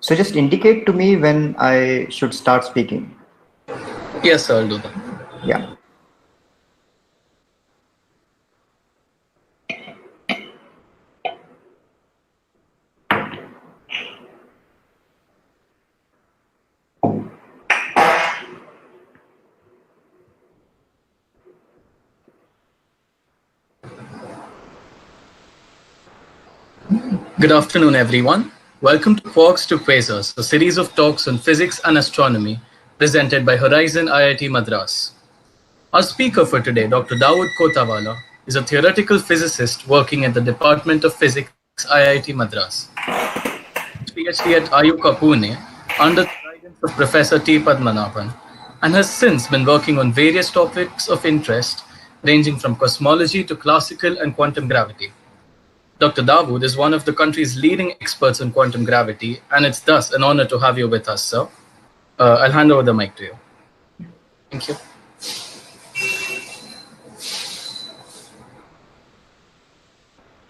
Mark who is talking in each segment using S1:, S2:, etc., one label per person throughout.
S1: So just indicate to me when I should start speaking.
S2: Yes, I'll do that.
S1: Yeah.
S2: Good afternoon, everyone. Welcome to Quarks to Quasars, a series of talks on physics and astronomy presented by Horizon IIT Madras. Our speaker for today, Dr. Dawood Kothawala, is a theoretical physicist working at the Department of Physics, IIT Madras. PhD at IUCA Pune under the guidance of Professor T. Padmanabhan, and has since been working on various topics of interest ranging from cosmology to classical and quantum gravity. Dr. Dawood is one of the country's leading experts on quantum gravity, and it's thus an honor to have you with us, sir. I'll hand over the mic to you. Thank you.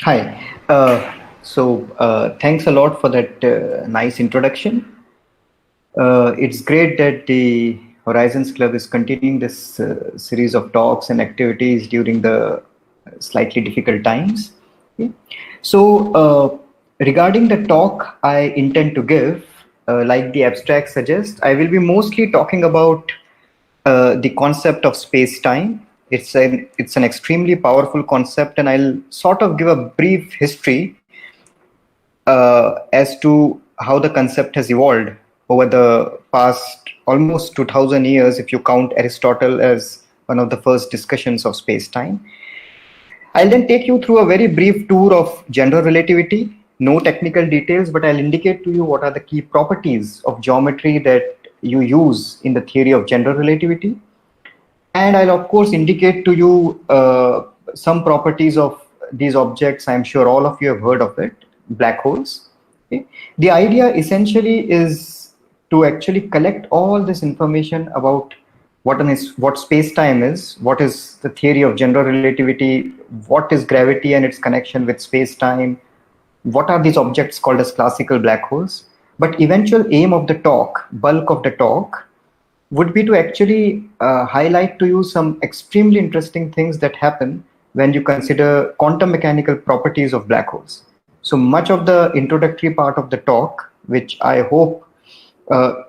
S1: Hi. Thanks a lot for that nice introduction. It's great that the Horizons Club is continuing this series of talks and activities during the slightly difficult times. Okay. So, regarding the talk I intend to give, like the abstract suggests, I will be mostly talking about the concept of space-time. It's an extremely powerful concept, and I'll sort of give a brief history as to how the concept has evolved over the past almost 2000 years, if you count Aristotle as one of the first discussions of space-time. I'll then take you through a very brief tour of general relativity, no technical details, but I'll indicate to you what are the key properties of geometry that you use in the theory of general relativity. And I'll of course indicate to you some properties of these objects. I'm sure all of you have heard of it, black holes. Okay. The idea essentially is to actually collect all this information about what space-time is, what is the theory of general relativity, what is gravity and its connection with space-time, what are these objects called as classical black holes. But eventual aim of the talk, bulk of the talk, would be to actually highlight to you some extremely interesting things that happen when you consider quantum mechanical properties of black holes. So much of the introductory part of the talk, which I hope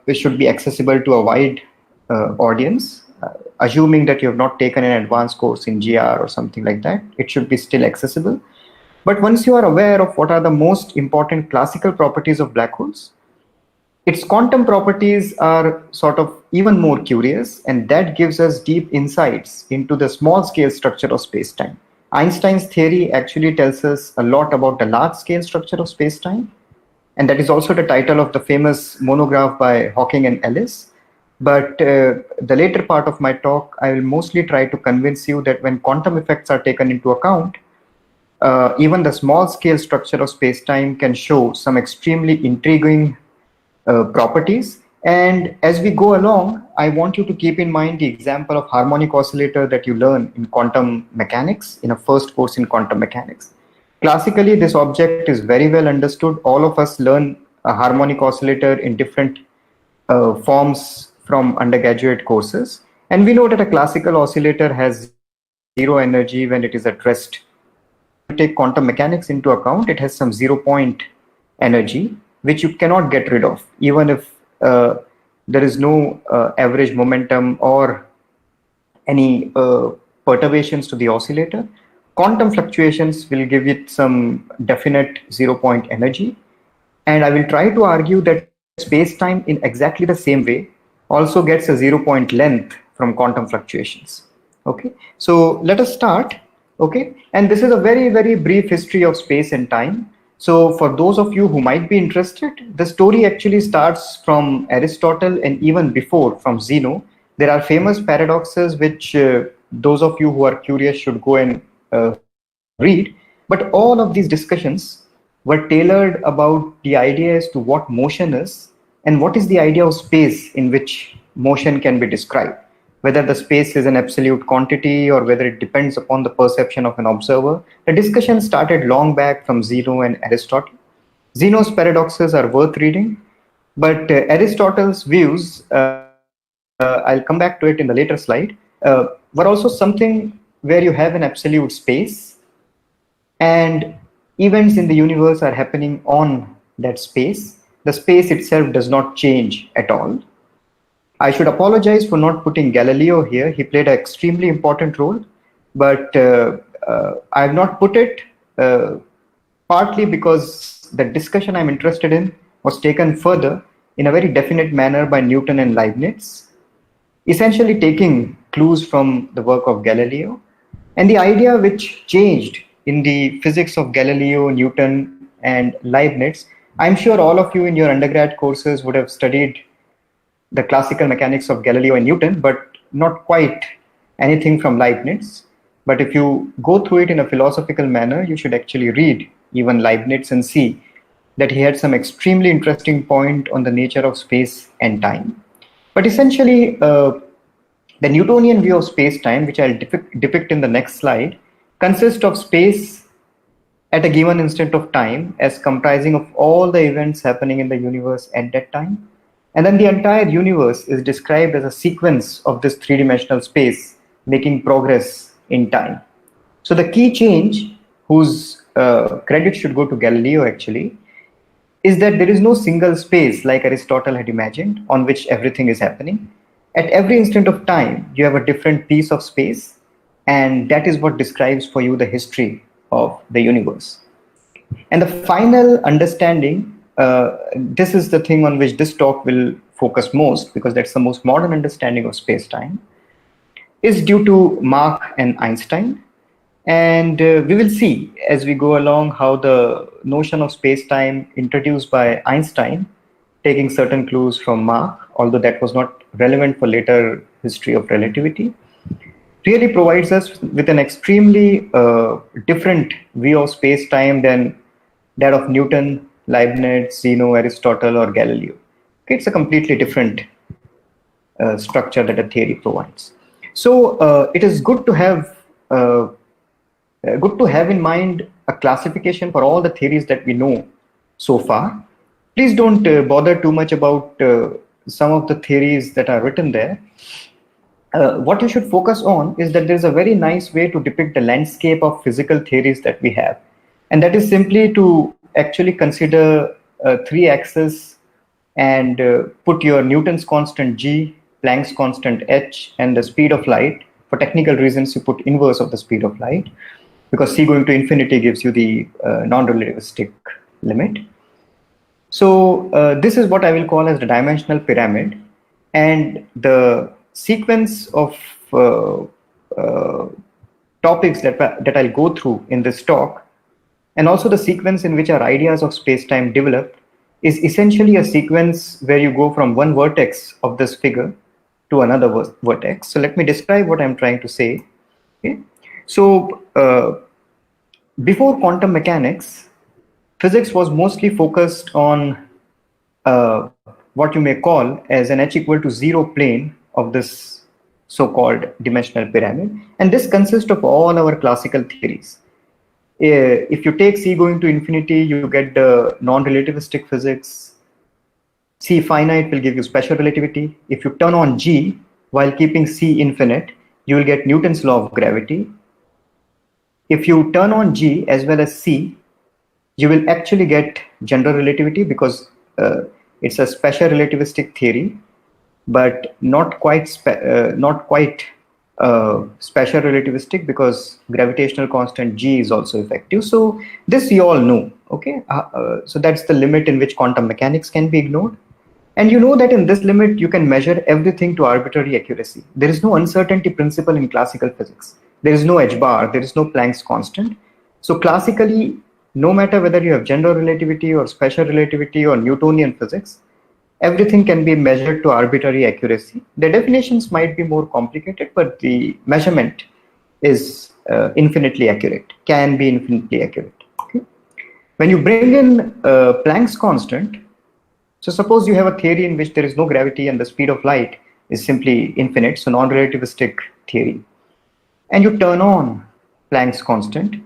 S1: it should be accessible to a wide audience, assuming that you have not taken an advanced course in GR or something like that, it should be still accessible. But once you are aware of what are the most important classical properties of black holes, its quantum properties are sort of even more curious, and that gives us deep insights into the small scale structure of space-time. Einstein's theory actually tells us a lot about the large scale structure of space-time, and that is also the title of the famous monograph by Hawking and Ellis. But the later part of my talk, I will mostly try to convince you that when quantum effects are taken into account, even the small scale structure of space-time can show some extremely intriguing properties. And as we go along, I want you to keep in mind the example of harmonic oscillator that you learn in quantum mechanics, in a first course in quantum mechanics. Classically, this object is very well understood. All of us learn a harmonic oscillator in different forms from undergraduate courses. And we know that a classical oscillator has zero energy when it is at rest. If you take quantum mechanics into account, it has some 0-point energy, which you cannot get rid of, even if there is no average momentum or any perturbations to the oscillator. Quantum fluctuations will give it some definite 0-point energy. And I will try to argue that space-time in exactly the same way also gets a 0-point length from quantum fluctuations. Okay, so let us start. Okay, and this is a very, very brief history of space and time. So for those of you who might be interested, the story actually starts from Aristotle and even before from Zeno. There are famous paradoxes which those of you who are curious should go and read. But all of these discussions were tailored about the idea as to what motion is and what is the idea of space in which motion can be described. Whether the space is an absolute quantity or whether it depends upon the perception of an observer. The discussion started long back from Zeno and Aristotle. Zeno's paradoxes are worth reading. But Aristotle's views, I'll come back to it in the later slide, were also something where you have an absolute space and events in the universe are happening on that space. The space itself does not change at all. I should apologize for not putting Galileo here. He played an extremely important role, but I have not put it uh, partly because the discussion I'm interested in was taken further in a very definite manner by Newton and Leibniz, essentially taking clues from the work of Galileo. And the idea which changed in the physics of Galileo, Newton, and Leibniz, I'm sure all of you in your undergrad courses would have studied the classical mechanics of Galileo and Newton, but not quite anything from Leibniz. But if you go through it in a philosophical manner, you should actually read even Leibniz and see that he had some extremely interesting point on the nature of space and time. But essentially, the Newtonian view of space-time, which I'll depict in the next slide, consists of space at a given instant of time as comprising of all the events happening in the universe at that time. And then the entire universe is described as a sequence of this three-dimensional space making progress in time. So the key change, whose credit should go to Galileo actually, is that there is no single space like Aristotle had imagined on which everything is happening. At every instant of time, you have a different piece of space, and that is what describes for you the history of the universe. And the final understanding, this is the thing on which this talk will focus most, because that's the most modern understanding of space-time, is due to Mach and Einstein. And we will see as we go along how the notion of space-time introduced by Einstein, taking certain clues from Mach, although that was not relevant for later history of relativity, really provides us with an extremely different view of space-time than that of Newton, Leibniz, Zeno, Aristotle, or Galileo. Okay, it's a completely different structure that a theory provides. So it is good to have in mind a classification for all the theories that we know so far. Please don't bother too much about some of the theories that are written there. What you should focus on is that there's a very nice way to depict the landscape of physical theories that we have. And that is simply to actually consider three axes and put your Newton's constant g, Planck's constant h, and the speed of light. For technical reasons, you put inverse of the speed of light, because c going to infinity gives you the non-relativistic limit. So this is what I will call as the dimensional pyramid, and the sequence of topics that I'll go through in this talk, and also the sequence in which our ideas of space-time develop, is essentially a sequence where you go from one vertex of this figure to another vertex. So let me describe what I'm trying to say. Okay? So before quantum mechanics, physics was mostly focused on what you may call as an h equal to 0 plane of this so-called dimensional pyramid. And this consists of all our classical theories. If you take c going to infinity, you get the non-relativistic physics. C finite will give you special relativity. If you turn on g while keeping c infinite, you will get Newton's law of gravity. If you turn on g as well as c, you will actually get general relativity, because it's a special relativistic theory, but not quite special relativistic, because gravitational constant g is also effective. So this you all know. Okay, so that's the limit in which quantum mechanics can be ignored. And you know that in this limit, you can measure everything to arbitrary accuracy. There is no uncertainty principle in classical physics. There is no h bar, there is no Planck's constant. So classically, no matter whether you have general relativity or special relativity or Newtonian physics, everything can be measured to arbitrary accuracy. The definitions might be more complicated, but the measurement is infinitely accurate, can be infinitely accurate. Okay? When you bring in Planck's constant, so suppose you have a theory in which there is no gravity and the speed of light is simply infinite, so non-relativistic theory, and you turn on Planck's constant,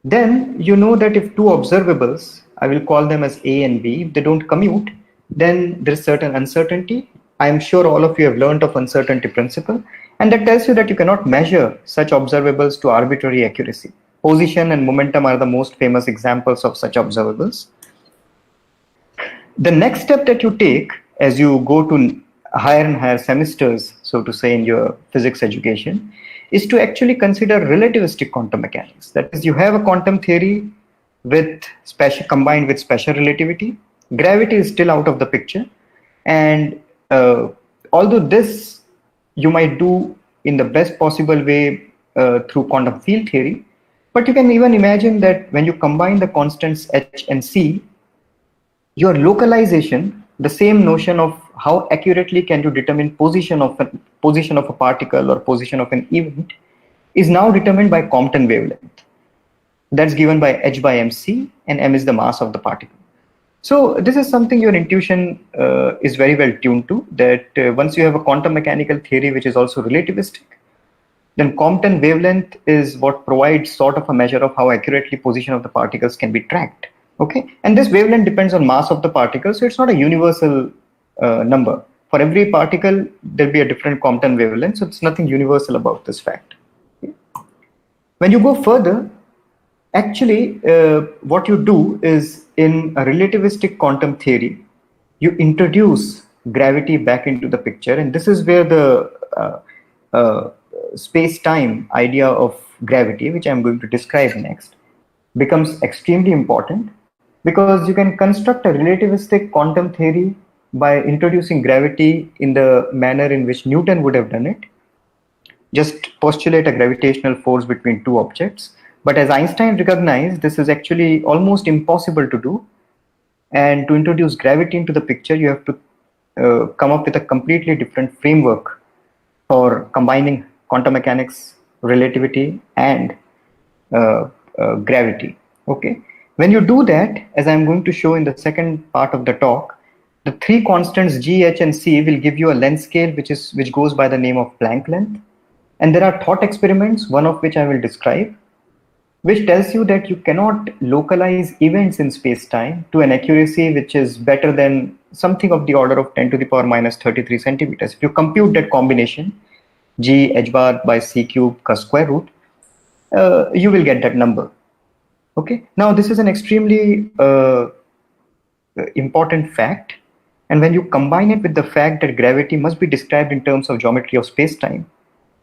S1: then you know that if two observables, I will call them as A and B, if they don't commute, then there's certain uncertainty. I'm sure all of you have learned of uncertainty principle, and that tells you that you cannot measure such observables to arbitrary accuracy. Position and momentum are the most famous examples of such observables. The next step that you take as you go to higher and higher semesters, so to say, in your physics education, is to actually consider relativistic quantum mechanics. That is, you have a quantum theory with combined with special relativity. Gravity is still out of the picture, and although this you might do in the best possible way through quantum field theory, but you can even imagine that when you combine the constants h and c, your localization, the same notion of how accurately can you determine position of a particle or position of an event, is now determined by Compton wavelength. That's given by h by mc, and m is the mass of the particle. So this is something your intuition is very well tuned to, that once you have a quantum mechanical theory which is also relativistic, then Compton wavelength is what provides sort of a measure of how accurately position of the particles can be tracked. Okay, and this wavelength depends on mass of the particle, so it's not a universal number. For every particle, there'll be a different Compton wavelength, so it's nothing universal about this fact. Okay. When you go further, actually, what you do is, in a relativistic quantum theory, you introduce gravity back into the picture, and this is where the space-time idea of gravity, which I'm going to describe next, becomes extremely important, because you can construct a relativistic quantum theory by introducing gravity in the manner in which Newton would have done it. Just postulate a gravitational force between two objects. But as Einstein recognized, this is actually almost impossible to do. And to introduce gravity into the picture, you have to come up with a completely different framework for combining quantum mechanics, relativity, and gravity. Okay. When you do that, as I'm going to show in the second part of the talk, the three constants g, h, and c will give you a length scale which goes by the name of Planck length. And there are thought experiments, one of which I will describe, which tells you that you cannot localize events in space-time to an accuracy which is better than something of the order of 10 to the power minus 33 centimeters. If you compute that combination, g h bar by c cube ka square root, you will get that number. Okay. Now, this is an extremely important fact. And when you combine it with the fact that gravity must be described in terms of geometry of space-time,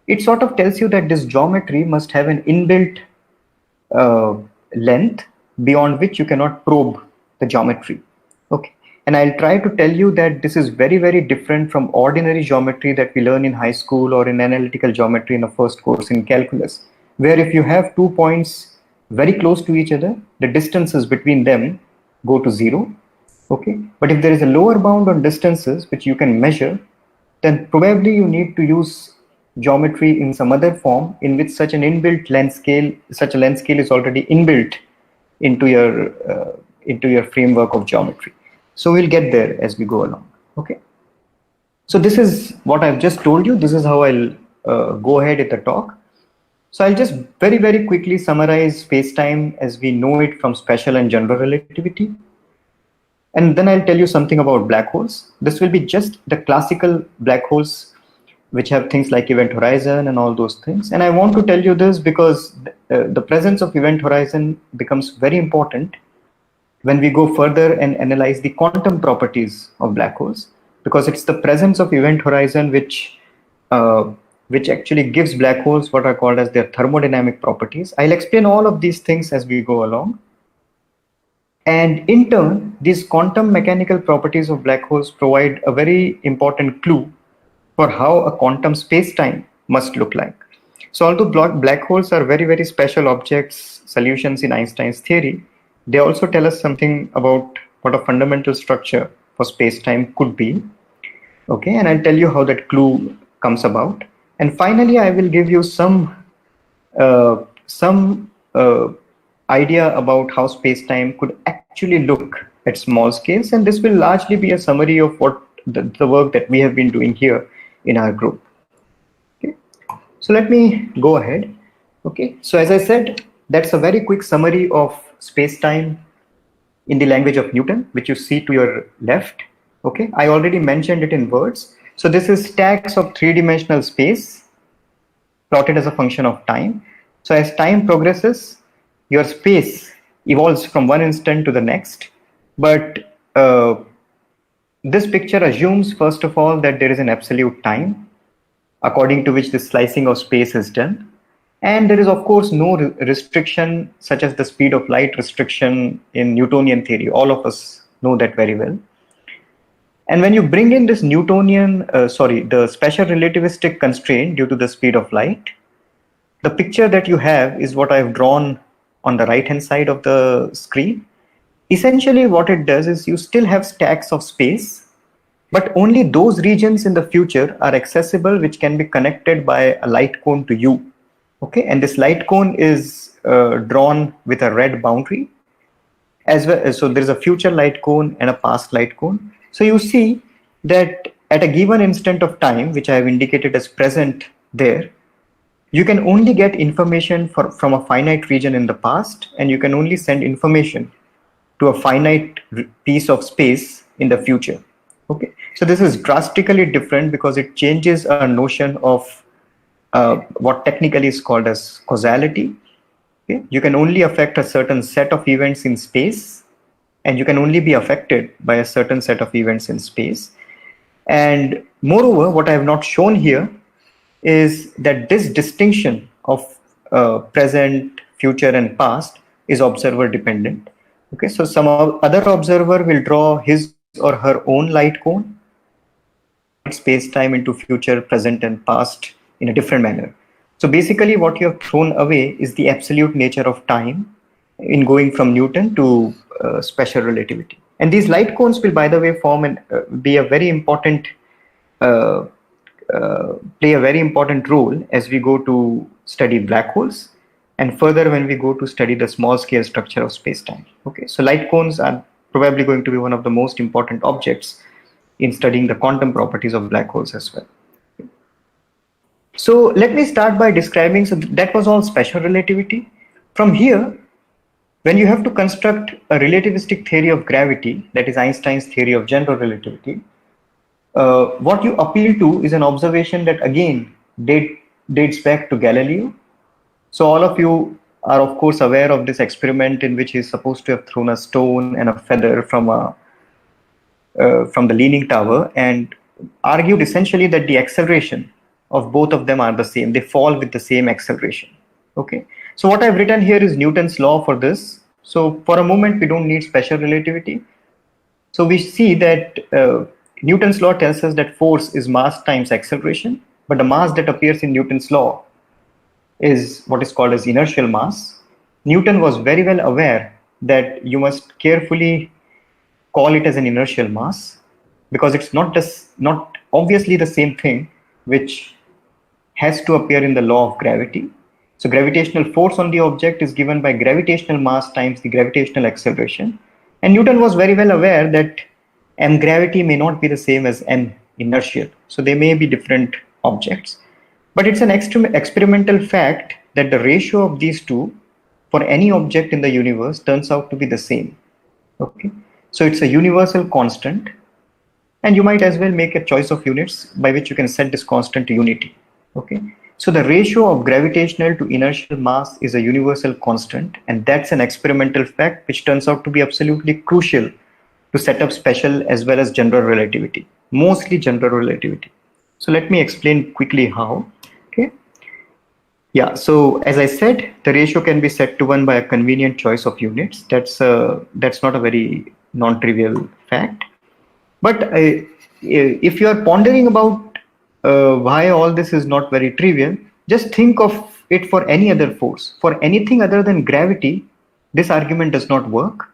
S1: it sort of tells you that this geometry must have an inbuilt length beyond which you cannot probe the geometry. Okay. And I'll try to tell you that this is very, very different from ordinary geometry that we learn in high school or in analytical geometry in a first course in calculus, where if you have 2 points very close to each other, the distances between them go to 0. Okay. But if there is a lower bound on distances which you can measure, then probably you need to use geometry in some other form in which such an inbuilt length scale, such a length scale is already inbuilt into your framework of geometry. So we'll get there as we go along. Okay. So this is what I've just told you. This is how I'll go ahead with the talk. So I'll just very, very quickly summarize space-time as we know it from special and general relativity. And then I'll tell you something about black holes. This will be just the classical black holes, which have things like event horizon and all those things. And I want to tell you this because the presence of event horizon becomes very important when we go further and analyze the quantum properties of black holes, because it's the presence of event horizon which actually gives black holes what are called as their thermodynamic properties. I'll explain all of these things as we go along. And in turn, these quantum mechanical properties of black holes provide a very important clue for how a quantum space-time must look like. So although black holes are very, very special objects, solutions in Einstein's theory, they also tell us something about what a fundamental structure for space-time could be. Okay, and I'll tell you how that clue comes about. And finally, I will give you some idea about how space-time could actually look at small scales. And this will largely be a summary of what the work that we have been doing here in our group. Okay, so let me go ahead. Okay, so as I said, that's a very quick summary of space-time in the language of Newton, which you see to your left. Okay, I already mentioned it in words. So this is stacks of three-dimensional space plotted as a function of time. So as time progresses, your space evolves from one instant to the next. But this picture assumes, first of all, that there is an absolute time according to which the slicing of space is done. And there is, of course, no restriction such as the speed of light restriction in Newtonian theory. All of us know that very well. And when you bring in this the special relativistic constraint due to the speed of light, the picture that you have is what I've drawn on the right hand side of the screen. Essentially, what it does is you still have stacks of space, but only those regions in the future are accessible which can be connected by a light cone to you. Okay, and this light cone is drawn with a red boundary as well. So there is a future light cone and a past light cone. So you see that at a given instant of time, which I have indicated as present there, you can only get information from a finite region in the past, and you can only send information to a finite piece of space in the future. Okay, so this is drastically different because it changes our notion of what technically is called as causality. Okay? You can only affect a certain set of events in space, and you can only be affected by a certain set of events in space. And moreover, what I have not shown here is that this distinction of present, future, and past is observer dependent. Okay, so some other observer will draw his or her own light cone, space-time into future, present, and past in a different manner. So basically what you have thrown away is the absolute nature of time in going from Newton to special relativity. And these light cones will, by the way, form and be a very important, play a very important role as we go to study black holes, and further when we go to study the small scale structure of space-time. Okay, so light cones are probably going to be one of the most important objects in studying the quantum properties of black holes as well. So let me start by describing, so that was all special relativity. From here, when you have to construct a relativistic theory of gravity, that is Einstein's theory of general relativity, what you appeal to is an observation that again dates back to Galileo. So all of you are of course aware of this experiment in which he is supposed to have thrown a stone and a feather from the leaning tower and argued essentially that the acceleration of both of them are the same. They fall with the same acceleration. Okay. So what I've written here is Newton's law for this. So for a moment, we don't need special relativity. So we see that Newton's law tells us that force is mass times acceleration, but the mass that appears in Newton's law is what is called as inertial mass. Newton was very well aware that you must carefully call it as an inertial mass because it's not obviously the same thing which has to appear in the law of gravity. So gravitational force on the object is given by gravitational mass times the gravitational acceleration. And Newton was very well aware that m gravity may not be the same as m inertial. So they may be different objects. But it's an experimental fact that the ratio of these two for any object in the universe turns out to be the same. Okay. So it's a universal constant. And you might as well make a choice of units by which you can set this constant to unity. Okay. So the ratio of gravitational to inertial mass is a universal constant, and that's an experimental fact which turns out to be absolutely crucial to set up special as well as general relativity, mostly general relativity. So let me explain quickly how. Okay. Yeah, so as I said, the ratio can be set to 1 by a convenient choice of units. That's not a very non-trivial fact. But if you are pondering about why all this is not very trivial, just think of it for any other force. For anything other than gravity, this argument does not work.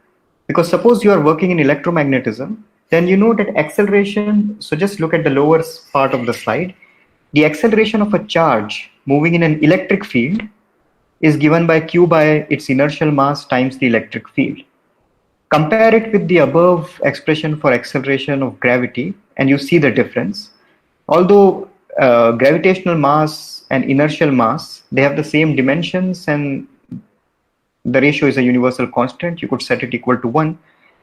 S1: Because suppose you are working in electromagnetism, then you know that acceleration, so just look at the lower part of the slide, the acceleration of a charge moving in an electric field is given by q by its inertial mass times the electric field. Compare it with the above expression for acceleration of gravity, and you see the difference. Although gravitational mass and inertial mass, they have the same dimensions and the ratio is a universal constant, you could set it equal to 1.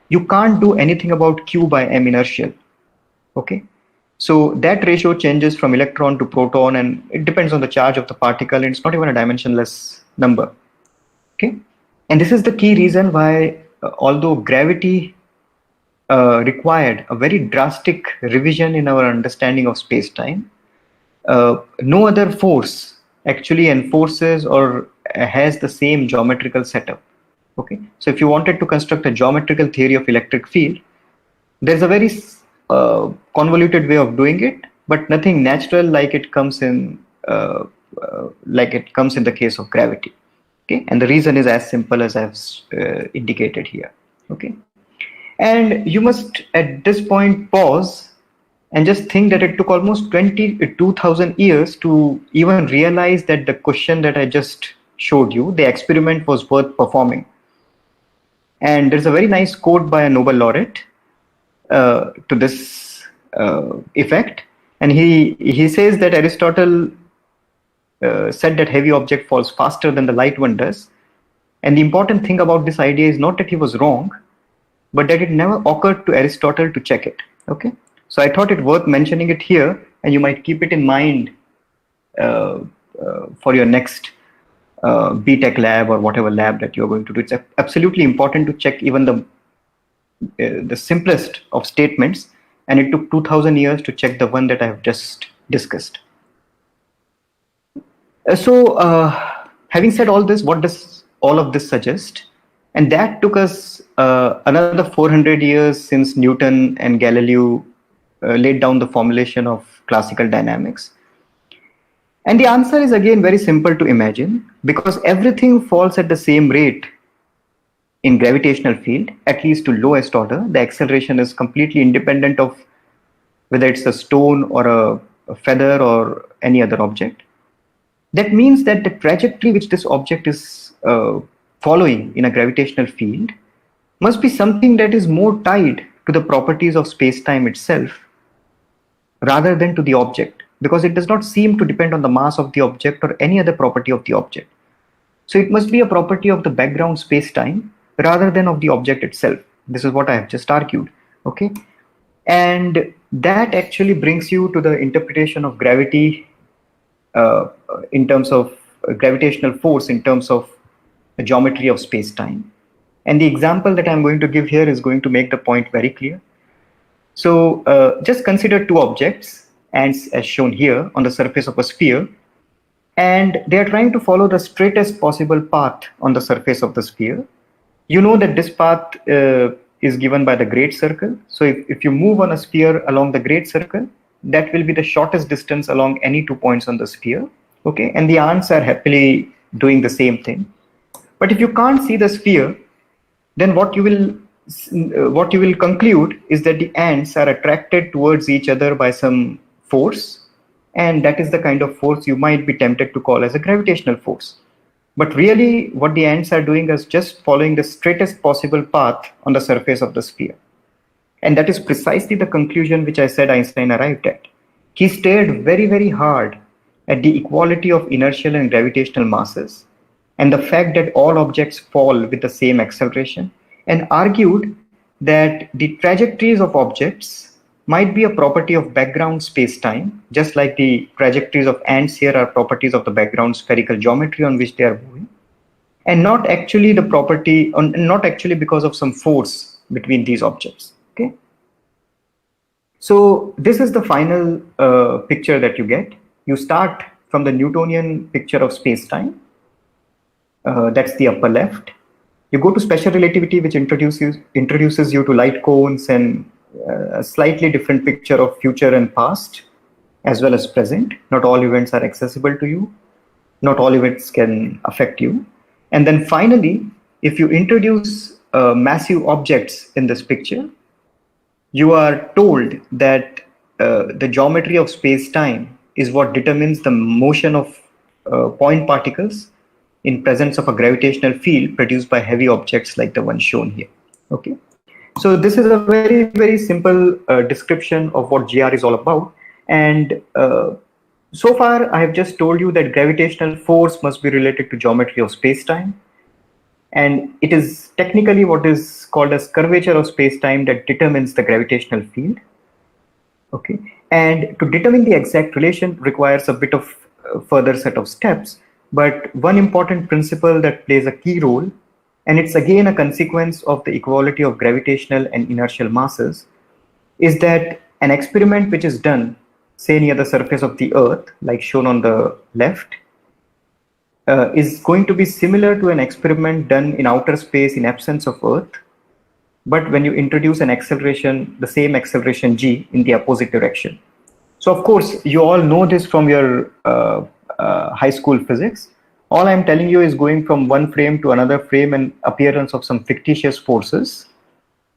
S1: You can't do anything about q by m inertial. Okay, so that ratio changes from electron to proton, and it depends on the charge of the particle, and it's not even a dimensionless number. Okay, and this is the key reason why, although gravity required a very drastic revision in our understanding of space-time, no other force actually enforces or has the same geometrical setup. Okay, so if you wanted to construct a geometrical theory of electric field, there's a very convoluted way of doing it, but nothing natural like it comes in the case of gravity. Okay, and the reason is as simple as I've indicated here. Okay, and you must at this point pause and just think that it took almost 22,000 years to even realize that the question that I just showed you, the experiment was worth performing. And there's a very nice quote by a Nobel laureate to this effect, and he says that Aristotle said that heavy object falls faster than the light one does, and the important thing about this idea is not that he was wrong, but that it never occurred to Aristotle to check it. Okay, so I thought it worth mentioning it here, and you might keep it in mind for your next BTech lab or whatever lab that you're going to do. It's absolutely important to check even the simplest of statements, and it took 2,000 years to check the one that I have just discussed. Having said all this, what does all of this suggest? And that took us another 400 years since Newton and Galileo laid down the formulation of classical dynamics. And the answer is again very simple to imagine, because everything falls at the same rate in gravitational field, at least to lowest order. The acceleration is completely independent of whether it's a stone or a feather or any other object. That means that the trajectory which this object is following in a gravitational field must be something that is more tied to the properties of space-time itself rather than to the object, because it does not seem to depend on the mass of the object or any other property of the object. So it must be a property of the background space-time rather than of the object itself. This is what I have just argued. Okay, and that actually brings you to the interpretation of gravity in terms of gravitational force, in terms of the geometry of space-time. And the example that I'm going to give here is going to make the point very clear. So just consider two objects, ants as shown here, on the surface of a sphere, and they are trying to follow the straightest possible path on the surface of the sphere. You know that this path is given by the great circle. So if you move on a sphere along the great circle, that will be the shortest distance along any 2 points on the sphere. Okay, and the ants are happily doing the same thing. But if you can't see the sphere, then what you will conclude is that the ants are attracted towards each other by some force, and that is the kind of force you might be tempted to call as a gravitational force. But really what the ants are doing is just following the straightest possible path on the surface of the sphere. And that is precisely the conclusion which I said Einstein arrived at. He stared very, very hard at the equality of inertial and gravitational masses and the fact that all objects fall with the same acceleration, and argued that the trajectories of objects might be a property of background space-time, just like the trajectories of ants here are properties of the background spherical geometry on which they are moving, and not actually the property, not actually because of some force between these objects. Okay. So this is the final picture that you get. You start from the Newtonian picture of space-time. That's the upper left. You go to special relativity, which introduces you to light cones and a slightly different picture of future and past, as well as present. Not all events are accessible to you. Not all events can affect you. And then finally, if you introduce massive objects in this picture, you are told that the geometry of space-time is what determines the motion of point particles in presence of a gravitational field produced by heavy objects like the one shown here. Okay, so this is a very, very simple description of what GR is all about. And so far, I have just told you that gravitational force must be related to geometry of space-time. And it is technically what is called as curvature of space-time that determines the gravitational field. Okay, and to determine the exact relation requires a bit of further set of steps, but one important principle that plays a key role, and it's again a consequence of the equality of gravitational and inertial masses, is that an experiment which is done, say near the surface of the earth, like shown on the left, is going to be similar to an experiment done in outer space in absence of earth, but when you introduce an acceleration, the same acceleration g in the opposite direction. So of course, you all know this from your high school physics. All I'm telling you is going from one frame to another frame and appearance of some fictitious forces.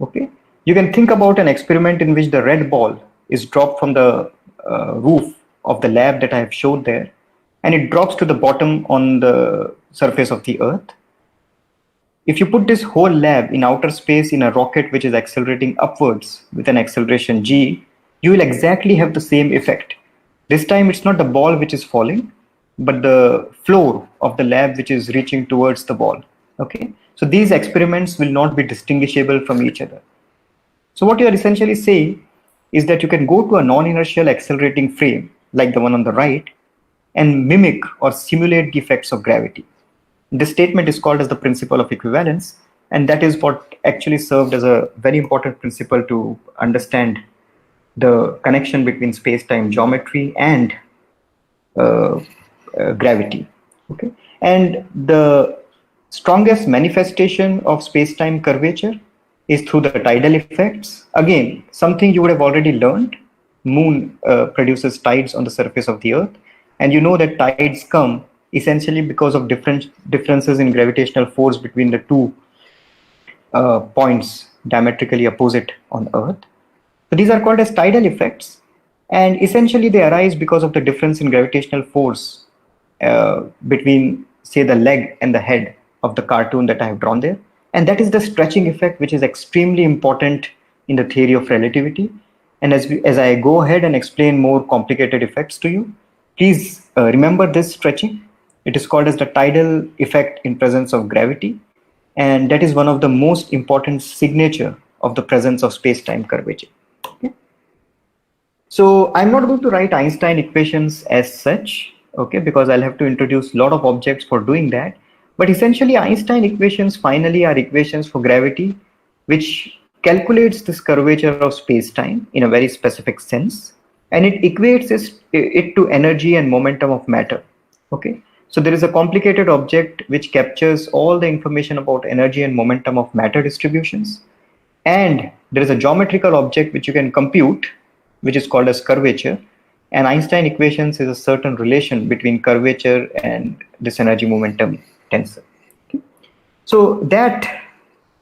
S1: Okay, you can think about an experiment in which the red ball is dropped from the roof of the lab that I have showed there, and it drops to the bottom on the surface of the earth. If you put this whole lab in outer space in a rocket which is accelerating upwards with an acceleration g, you will exactly have the same effect. This time it's not the ball which is falling, but the floor of the lab which is reaching towards the ball. Okay, so these experiments will not be distinguishable from each other. So what you are essentially saying is that you can go to a non-inertial accelerating frame like the one on the right and mimic or simulate the effects of gravity. This statement is called as the principle of equivalence, and that is what actually served as a very important principle to understand the connection between space-time geometry and gravity. Okay, and the strongest manifestation of space-time curvature is through the tidal effects. Again, something you would have already learned. Moon produces tides on the surface of the earth, and you know that tides come essentially because of differences in gravitational force between the two points diametrically opposite on earth. So these are called as tidal effects, and essentially they arise because of the difference in gravitational force between, say, the leg and the head of the cartoon that I have drawn there. And that is the stretching effect, which is extremely important in the theory of relativity. And as I go ahead and explain more complicated effects to you, please remember this stretching. It is called as the tidal effect in presence of gravity. And that is one of the most important signature of the presence of space-time curvature. Okay? So I'm not going to write Einstein equations as such, okay, because I'll have to introduce a lot of objects for doing that. But essentially, Einstein equations finally are equations for gravity, which calculates this curvature of space-time in a very specific sense, and it equates it to energy and momentum of matter. Okay, so there is a complicated object which captures all the information about energy and momentum of matter distributions, and there is a geometrical object which you can compute, which is called as curvature. And Einstein equations is a certain relation between curvature and this energy momentum tensor. Okay. So that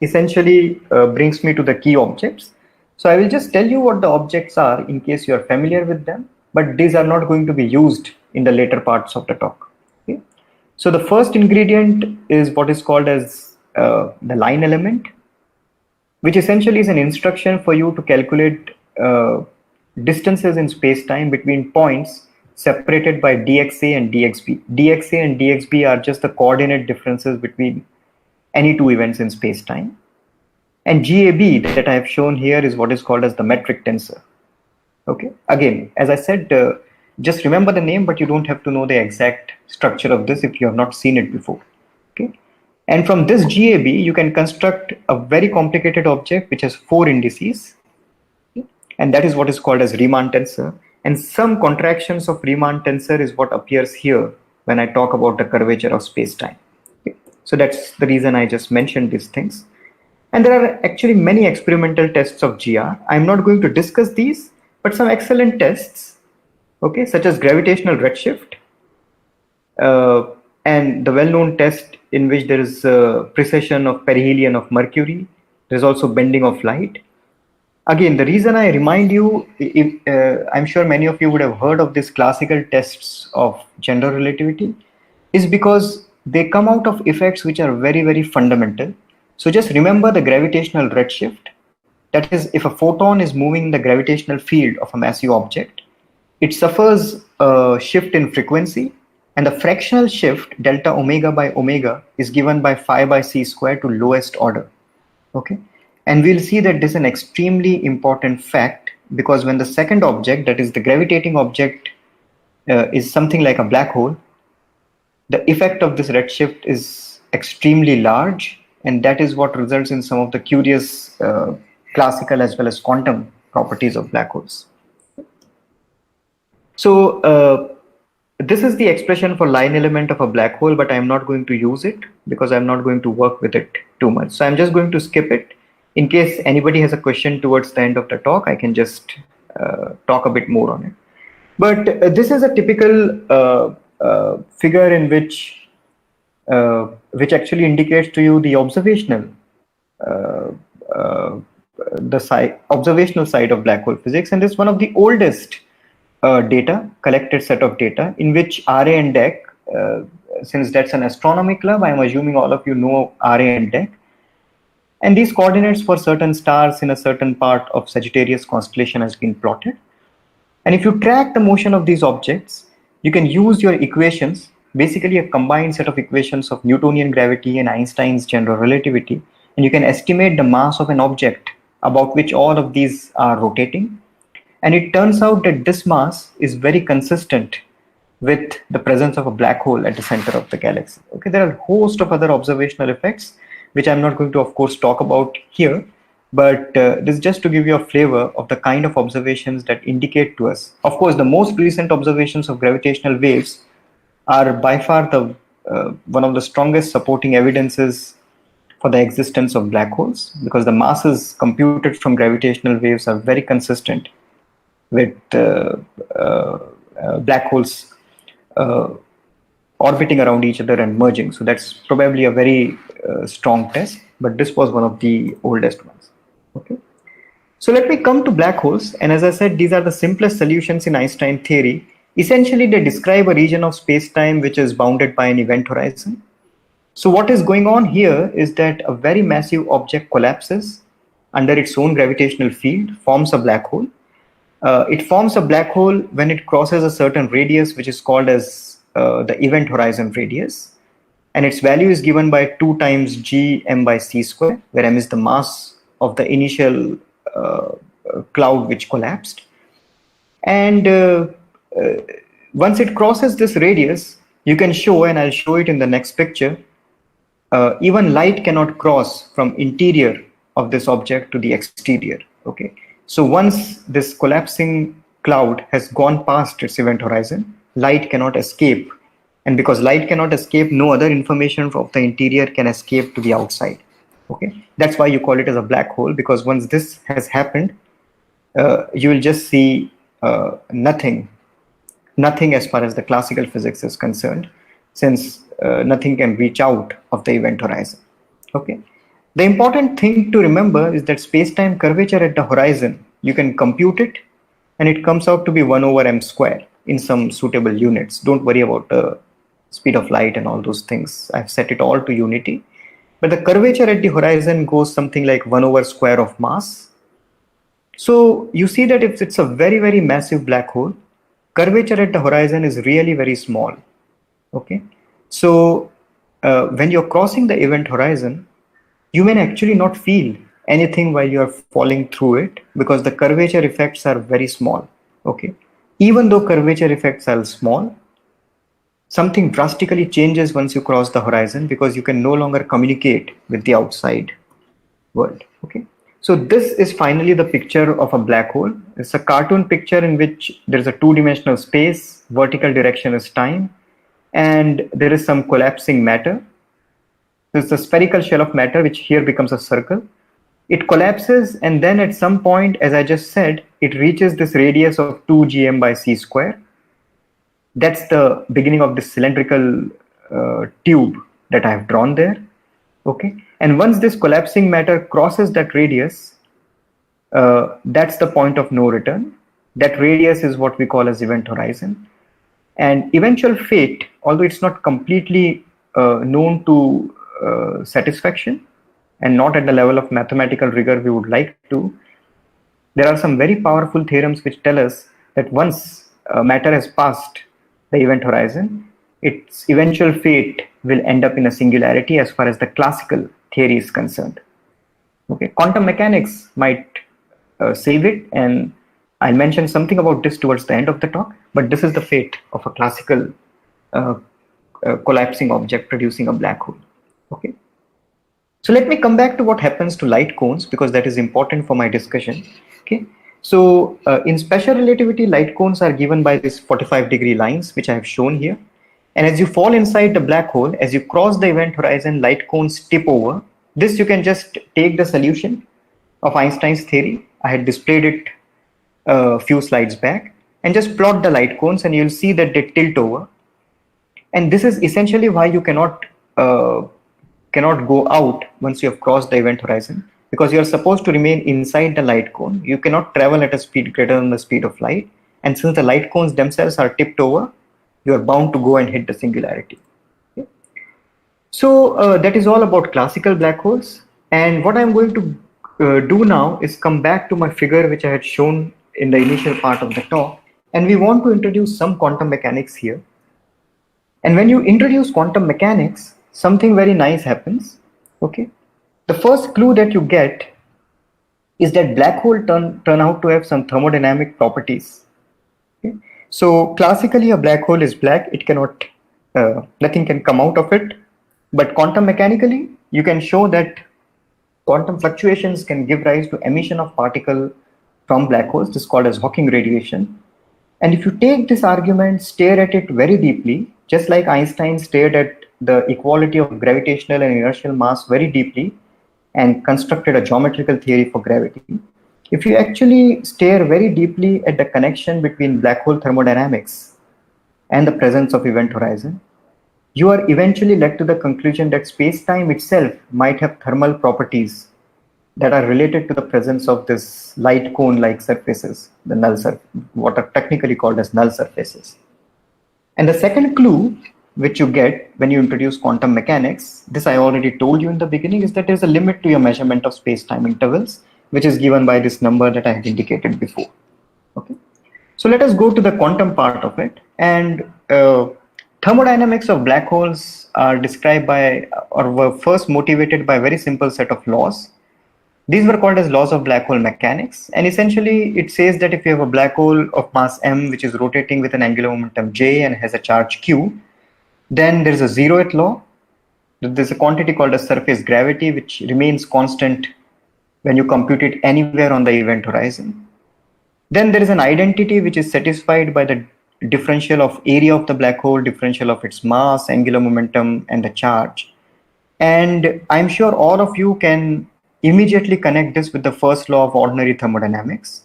S1: essentially brings me to the key objects. So I will just tell you what the objects are in case you are familiar with them, but these are not going to be used in the later parts of the talk. Okay. So the first ingredient is what is called as the line element, which essentially is an instruction for you to calculate distances in space-time between points separated by dxa and dxb. Dxa and dxb are just the coordinate differences between any two events in space-time. And GAB that I have shown here is what is called as the metric tensor. Okay. Again, as I said, just remember the name, but you don't have to know the exact structure of this if you have not seen it before. Okay. And from this GAB, you can construct a very complicated object which has 4 indices. And that is what is called as Riemann tensor. And some contractions of Riemann tensor is what appears here when I talk about the curvature of space-time. Okay. So that's the reason I just mentioned these things. And there are actually many experimental tests of GR. I'm not going to discuss these, but some excellent tests, okay, such as gravitational redshift, and the well-known test in which there is precession of perihelion of Mercury. There's also bending of light. Again, the reason I remind you, I'm sure many of you would have heard of these classical tests of general relativity, is because they come out of effects which are very, very fundamental. So just remember the gravitational redshift. That is, if a photon is moving in the gravitational field of a massive object, it suffers a shift in frequency, and the fractional shift delta omega by omega is given by phi by c squared to lowest order. Okay. And we'll see that this is an extremely important fact because when the second object, that is the gravitating object, is something like a black hole, the effect of this redshift is extremely large, and that is what results in some of the curious classical as well as quantum properties of black holes. So this is the expression for line element of a black hole, but I'm not going to use it because I'm not going to work with it too much. So I'm just going to skip it. In case anybody has a question towards the end of the talk, I can just talk a bit more on it. But this is a typical figure in which actually indicates to you the observational observational side of black hole physics, and this is one of the oldest collected set of data in which RA and DEC, since that's an astronomy club, I'm assuming all of you know RA and DEC, and these coordinates for certain stars in a certain part of Sagittarius constellation has been plotted. And if you track the motion of these objects, you can use your equations, basically a combined set of equations of Newtonian gravity and Einstein's general relativity, and you can estimate the mass of an object about which all of these are rotating. And it turns out that this mass is very consistent with the presence of a black hole at the center of the galaxy. Okay, there are a host of other observational effects, which I'm not going to, of course, talk about here, but this is just to give you a flavor of the kind of observations that indicate to us. Of course, the most recent observations of gravitational waves are by far the one of the strongest supporting evidences for the existence of black holes, because the masses computed from gravitational waves are very consistent with black holes orbiting around each other and merging. So that's probably a very strong test, but this was one of the oldest ones. Okay. So let me come to black holes. And as I said, these are the simplest solutions in Einstein theory. Essentially, they describe a region of space-time which is bounded by an event horizon. So what is going on here is that a very massive object collapses under its own gravitational field, forms a black hole. It forms a black hole when it crosses a certain radius, which is called as the event horizon radius. And its value is given by 2 times g m by c square, where m is the mass of the initial cloud which collapsed. And once it crosses this radius, you can show, and I'll show it in the next picture, even light cannot cross from interior of this object to the exterior. Okay. So once this collapsing cloud has gone past its event horizon, light cannot escape. And because light cannot escape, no other information of the interior can escape to the outside. Okay, that's why you call it as a black hole, because once this has happened, you will just see nothing as far as the classical physics is concerned, since nothing can reach out of the event horizon. Okay. The important thing to remember is that space-time curvature at the horizon, you can compute it, and it comes out to be 1 over m square in some suitable units. Don't worry about the speed of light and all those things. I've set it all to unity. But the curvature at the horizon goes something like 1 over square of mass. So you see that if it's a very, very massive black hole, curvature at the horizon is really very small. Okay. So when you're crossing the event horizon, you may actually not feel anything while you're falling through it, because the curvature effects are very small. Okay. Even though curvature effects are small, something drastically changes once you cross the horizon, because you can no longer communicate with the outside world. Okay. So this is finally the picture of a black hole. It's a cartoon picture in which there is a 2-dimensional space, vertical direction is time, and there is some collapsing matter. There's a spherical shell of matter, which here becomes a circle. It collapses, and then at some point, as I just said, it reaches this radius of 2 gm by c square. That's the beginning of this cylindrical tube that I have drawn there. Okay. And once this collapsing matter crosses that radius, that's the point of no return. That radius is what we call as event horizon. And eventual fate, although it's not completely known to satisfaction and not at the level of mathematical rigor we would like to, there are some very powerful theorems which tell us that once matter has passed the event horizon, its eventual fate will end up in a singularity as far as the classical theory is concerned. Okay, quantum mechanics might save it, and I'll mention something about this towards the end of the talk, but this is the fate of a classical uh, collapsing object producing a black hole. Okay. So let me come back to what happens to light cones, because that is important for my discussion. Okay. So in special relativity, light cones are given by these 45-degree lines, which I have shown here. And as you fall inside the black hole, as you cross the event horizon, light cones tip over. This you can just take the solution of Einstein's theory. I had displayed it a few slides back, and just plot the light cones, and you'll see that they tilt over. And this is essentially why you cannot go out once you have crossed the event horizon, because you are supposed to remain inside the light cone. You cannot travel at a speed greater than the speed of light, and since the light cones themselves are tipped over, you are bound to go and hit the singularity. Okay. So that is all about classical black holes, and what I'm going to do now is come back to my figure which I had shown in the initial part of the talk, and we want to introduce some quantum mechanics here. And when you introduce quantum mechanics, something very nice happens. Okay, the first clue that you get is that black holes turn out to have some thermodynamic properties. Okay? So classically, a black hole is black; it cannot, nothing can come out of it. But quantum mechanically, you can show that quantum fluctuations can give rise to emission of particle from black holes. This is called as Hawking radiation. And if you take this argument, stare at it very deeply, just like Einstein stared at the equality of gravitational and inertial mass very deeply and constructed a geometrical theory for gravity, if you actually stare very deeply at the connection between black hole thermodynamics and the presence of event horizon, you are eventually led to the conclusion that space-time itself might have thermal properties that are related to the presence of this light cone-like surfaces, the null surface, what are technically called as null surfaces. And the second clue which you get when you introduce quantum mechanics, this I already told you in the beginning, is that there's a limit to your measurement of space-time intervals, which is given by this number that I had indicated before. Okay, so let us go to the quantum part of it. And thermodynamics of black holes are described by, or were first motivated by a very simple set of laws. These were called as laws of black hole mechanics, and essentially it says that if you have a black hole of mass m which is rotating with an angular momentum j and has a charge q, then there is a zeroth law. There's a quantity called as surface gravity which remains constant when you compute it anywhere on the event horizon. Then there is an identity which is satisfied by the differential of area of the black hole, differential of its mass, angular momentum, and the charge. And I'm sure all of you can immediately connect this with the first law of ordinary thermodynamics.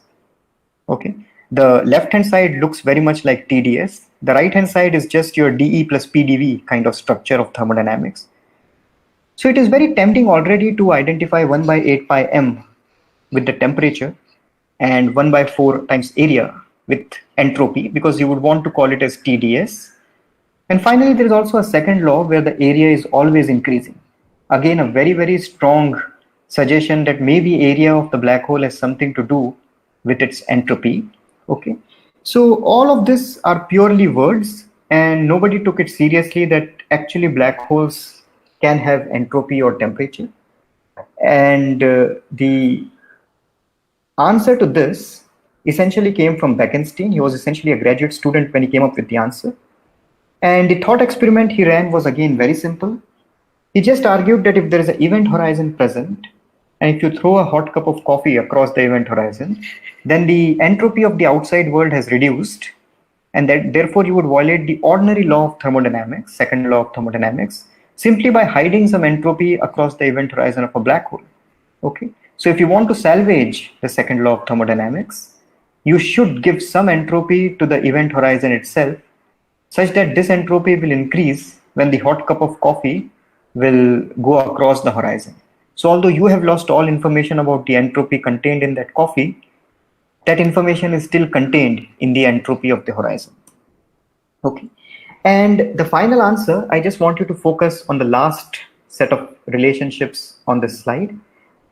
S1: Okay, the left hand side looks very much like TdS. The right hand side is just your dE plus PdV kind of structure of thermodynamics. So it is very tempting already to identify 1 by 8 pi m with the temperature and 1 by 4 times area with entropy, because you would want to call it as TdS. And finally, there is also a second law where the area is always increasing. Again, a very, very strong suggestion that maybe area of the black hole has something to do with its entropy. Okay, so all of this are purely words, and nobody took it seriously that actually black holes can have entropy or temperature. And the answer to this essentially came from Bekenstein. He was essentially a graduate student when he came up with the answer. And the thought experiment he ran was again very simple. He just argued that if there is an event horizon present, and if you throw a hot cup of coffee across the event horizon, then the entropy of the outside world has reduced, and that therefore you would violate the ordinary law of thermodynamics, second law of thermodynamics, simply by hiding some entropy across the event horizon of a black hole. Okay, so if you want to salvage the second law of thermodynamics, you should give some entropy to the event horizon itself, such that this entropy will increase when the hot cup of coffee will go across the horizon. So although you have lost all information about the entropy contained in that coffee, that information is still contained in the entropy of the horizon. Okay. And the final answer, I just want you to focus on the last set of relationships on this slide.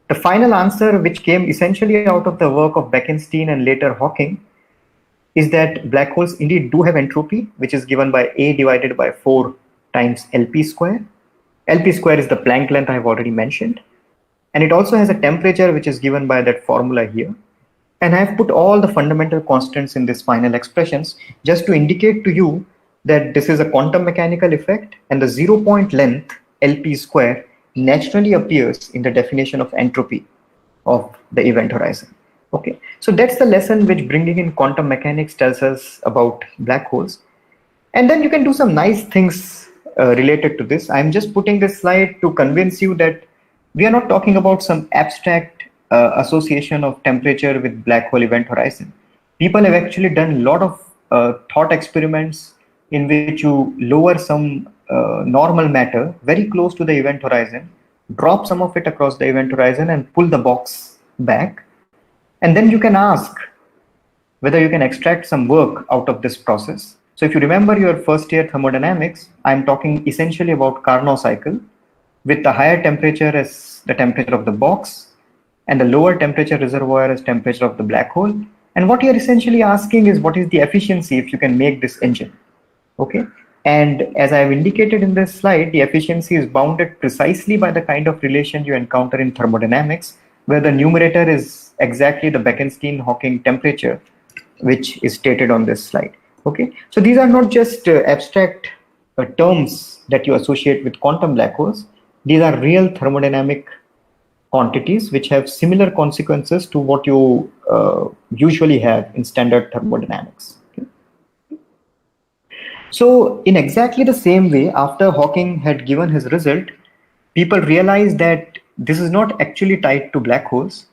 S1: The final answer, which came essentially out of the work of Bekenstein and later Hawking, is that black holes indeed do have entropy, which is given by A divided by 4 times LP square. LP square is the Planck length I have already mentioned. And it also has a temperature which is given by that formula here. And I've put all the fundamental constants in these final expressions just to indicate to you that this is a quantum mechanical effect, and the 0-point length, LP square, naturally appears in the definition of entropy of the event horizon. Okay, so that's the lesson which bringing in quantum mechanics tells us about black holes. And then you can do some nice things related to this. I'm just putting this slide to convince you that we are not talking about some abstract association of temperature with black hole event horizon. People have actually done a lot of thought experiments in which you lower some normal matter very close to the event horizon, drop some of it across the event horizon and pull the box back. And then you can ask whether you can extract some work out of this process. So if you remember your first year thermodynamics, I'm talking essentially about Carnot cycle with the higher temperature as the temperature of the box and the lower temperature reservoir as temperature of the black hole. And what you're essentially asking is what is the efficiency if you can make this engine, okay? And as I've indicated in this slide, the efficiency is bounded precisely by the kind of relation you encounter in thermodynamics, where the numerator is exactly the Bekenstein-Hawking temperature, which is stated on this slide. Okay, so these are not just abstract terms that you associate with quantum black holes. These are real thermodynamic quantities which have similar consequences to what you usually have in standard thermodynamics. Okay? So in exactly the same way, after Hawking had given his result, people realized that this is not actually tied to black holes.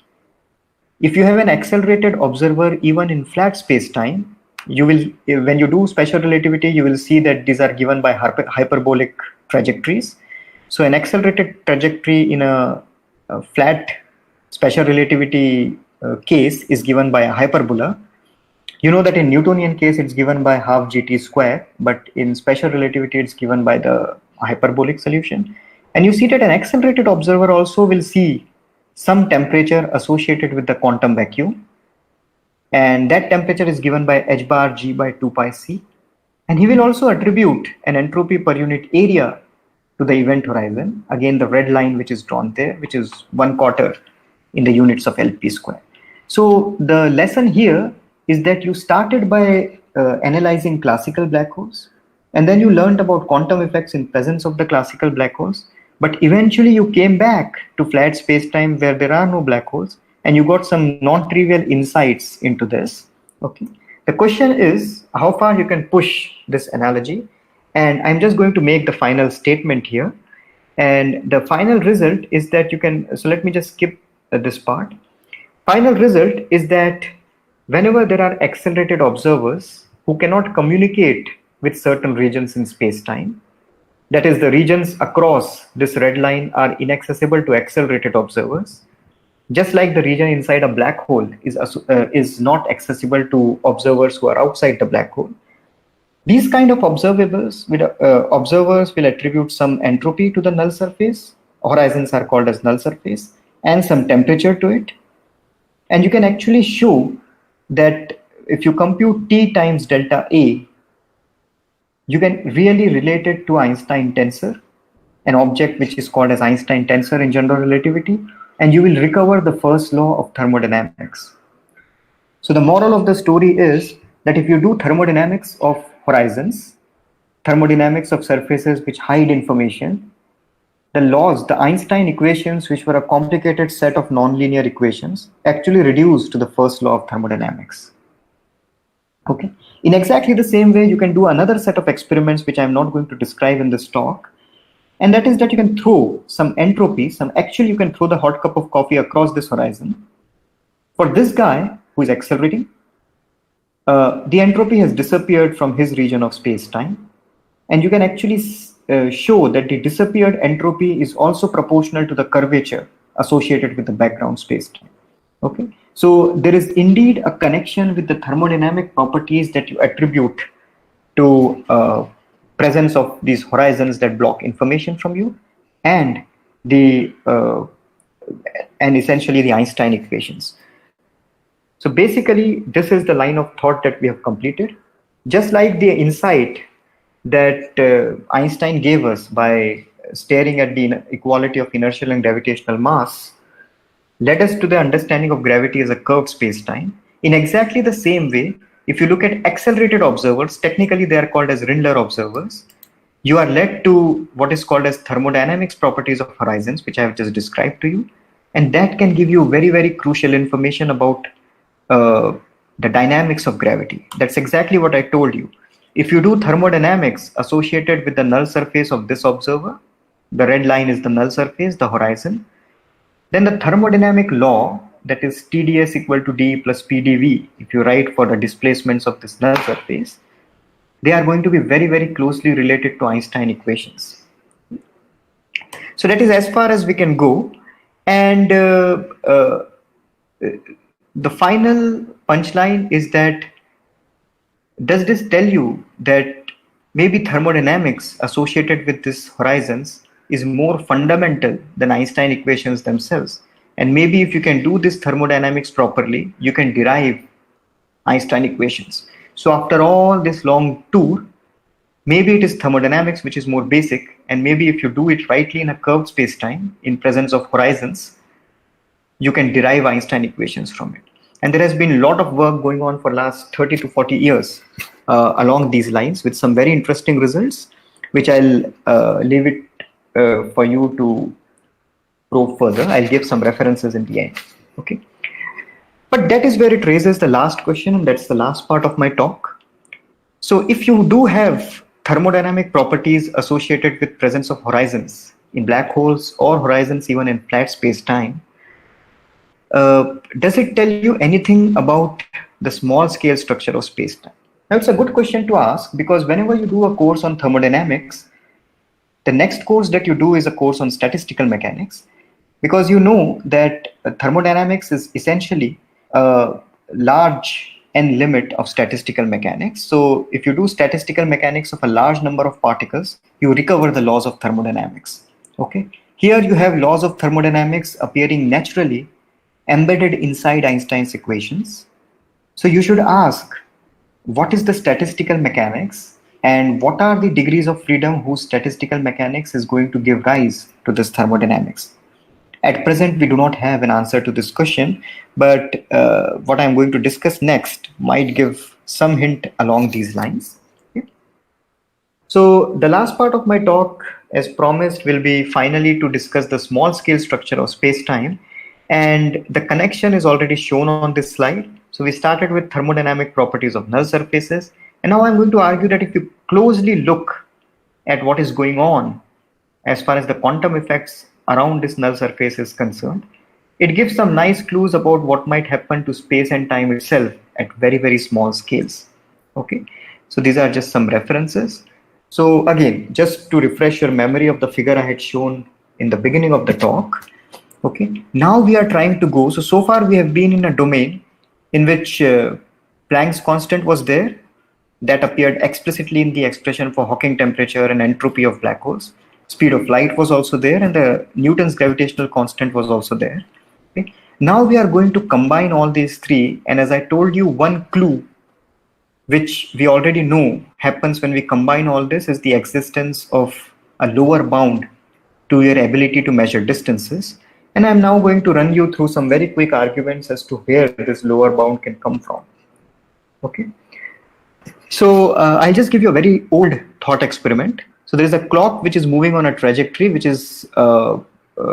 S1: If you have an accelerated observer even in flat space-time, you will, when you do special relativity, you will see that these are given by hyperbolic trajectories. So an accelerated trajectory in a flat special relativity case is given by a hyperbola. You know that in Newtonian case, it's given by half gt square, but in special relativity, it's given by the hyperbolic solution. And you see that an accelerated observer also will see some temperature associated with the quantum vacuum. And that temperature is given by h bar g by 2 pi c. And he will also attribute an entropy per unit area to the event horizon. Again, the red line which is drawn there, which is 1/4 in the units of LP square. So the lesson here is that you started by analyzing classical black holes, and then you learned about quantum effects in presence of the classical black holes. But eventually you came back to flat space-time where there are no black holes, and you got some non-trivial insights into this. Okay. The question is how far you can push this analogy. And I'm just going to make the final statement here. And the final result is that you can, so let me just skip this part. Final result is that whenever there are accelerated observers who cannot communicate with certain regions in space-time, that is, the regions across this red line are inaccessible to accelerated observers, just like the region inside a black hole is not accessible to observers who are outside the black hole. These kind of observers will attribute some entropy to the null surface. Horizons are called as null surface, and some temperature to it. And you can actually show that if you compute T times delta A, you can really relate it to Einstein tensor, an object which is called as Einstein tensor in general relativity, and you will recover the first law of thermodynamics. So the moral of the story is that if you do thermodynamics of horizons, thermodynamics of surfaces which hide information, the laws, the Einstein equations, which were a complicated set of nonlinear equations, actually reduce to the first law of thermodynamics. Okay. In exactly the same way, you can do another set of experiments, which I'm not going to describe in this talk. And that is that you can throw some entropy, you can throw the hot cup of coffee across this horizon. For this guy who is accelerating, the entropy has disappeared from his region of space-time. And you can actually show that the disappeared entropy is also proportional to the curvature associated with the background space-time. Okay. So there is indeed a connection with the thermodynamic properties that you attribute to presence of these horizons that block information from you, and essentially the Einstein equations. So basically, this is the line of thought that we have completed. Just like the insight that Einstein gave us by staring at the equality of inertial and gravitational mass, led us to the understanding of gravity as a curved spacetime. In exactly the same way, if you look at accelerated observers, technically they are called as Rindler observers, you are led to what is called as thermodynamics properties of horizons, which I have just described to you. And that can give you very, very crucial information about uh, the dynamics of gravity. That's exactly what I told you. If you do thermodynamics associated with the null surface of this observer, the red line is the null surface, the horizon, then the thermodynamic law, that is TdS equal to d plus PdV, if you write for the displacements of this null surface, they are going to be very, very closely related to Einstein equations. So that is as far as we can go. And the final punchline is that, does this tell you that maybe thermodynamics associated with these horizons is more fundamental than Einstein equations themselves? And maybe if you can do this thermodynamics properly, you can derive Einstein equations. So after all this long tour, maybe it is thermodynamics which is more basic, and maybe if you do it rightly in a curved spacetime in presence of horizons, you can derive Einstein equations from it. And there has been a lot of work going on for last 30 to 40 years along these lines with some very interesting results, which I'll leave it for you to probe further. I'll give some references in the end. Okay. But that is where it raises the last question, and that's the last part of my talk. So if you do have thermodynamic properties associated with presence of horizons in black holes or horizons even in flat space-time, does it tell you anything about the small scale structure of space-time? Now it's a good question to ask, because whenever you do a course on thermodynamics, the next course that you do is a course on statistical mechanics, because you know that thermodynamics is essentially a large n limit of statistical mechanics. So if you do statistical mechanics of a large number of particles, you recover the laws of thermodynamics. Okay. Here you have laws of thermodynamics appearing naturally embedded inside Einstein's equations. So you should ask, what is the statistical mechanics and what are the degrees of freedom whose statistical mechanics is going to give rise to this thermodynamics? At present, we do not have an answer to this question, but what I'm going to discuss next might give some hint along these lines. Okay. So the last part of my talk, as promised, will be finally to discuss the small scale structure of space-time, and the connection is already shown on this slide. So we started with thermodynamic properties of null surfaces, and now I'm going to argue that if you closely look at what is going on as far as the quantum effects around this null surface is concerned, it gives some nice clues about what might happen to space and time itself at very, very small scales. Okay, so these are just some references. So again, just to refresh your memory of the figure I had shown in the beginning of the talk. Okay, now we are trying to go, so far we have been in a domain in which Planck's constant was there, that appeared explicitly in the expression for Hawking temperature and entropy of black holes. Speed of light was also there, and the Newton's gravitational constant was also there. Okay. Now we are going to combine all these three, and as I told you, one clue which we already know happens when we combine all this is the existence of a lower bound to your ability to measure distances. And I'm now going to run you through some very quick arguments as to where this lower bound can come from. Okay. So I'll just give you a very old thought experiment. So there is a clock which is moving on a trajectory which is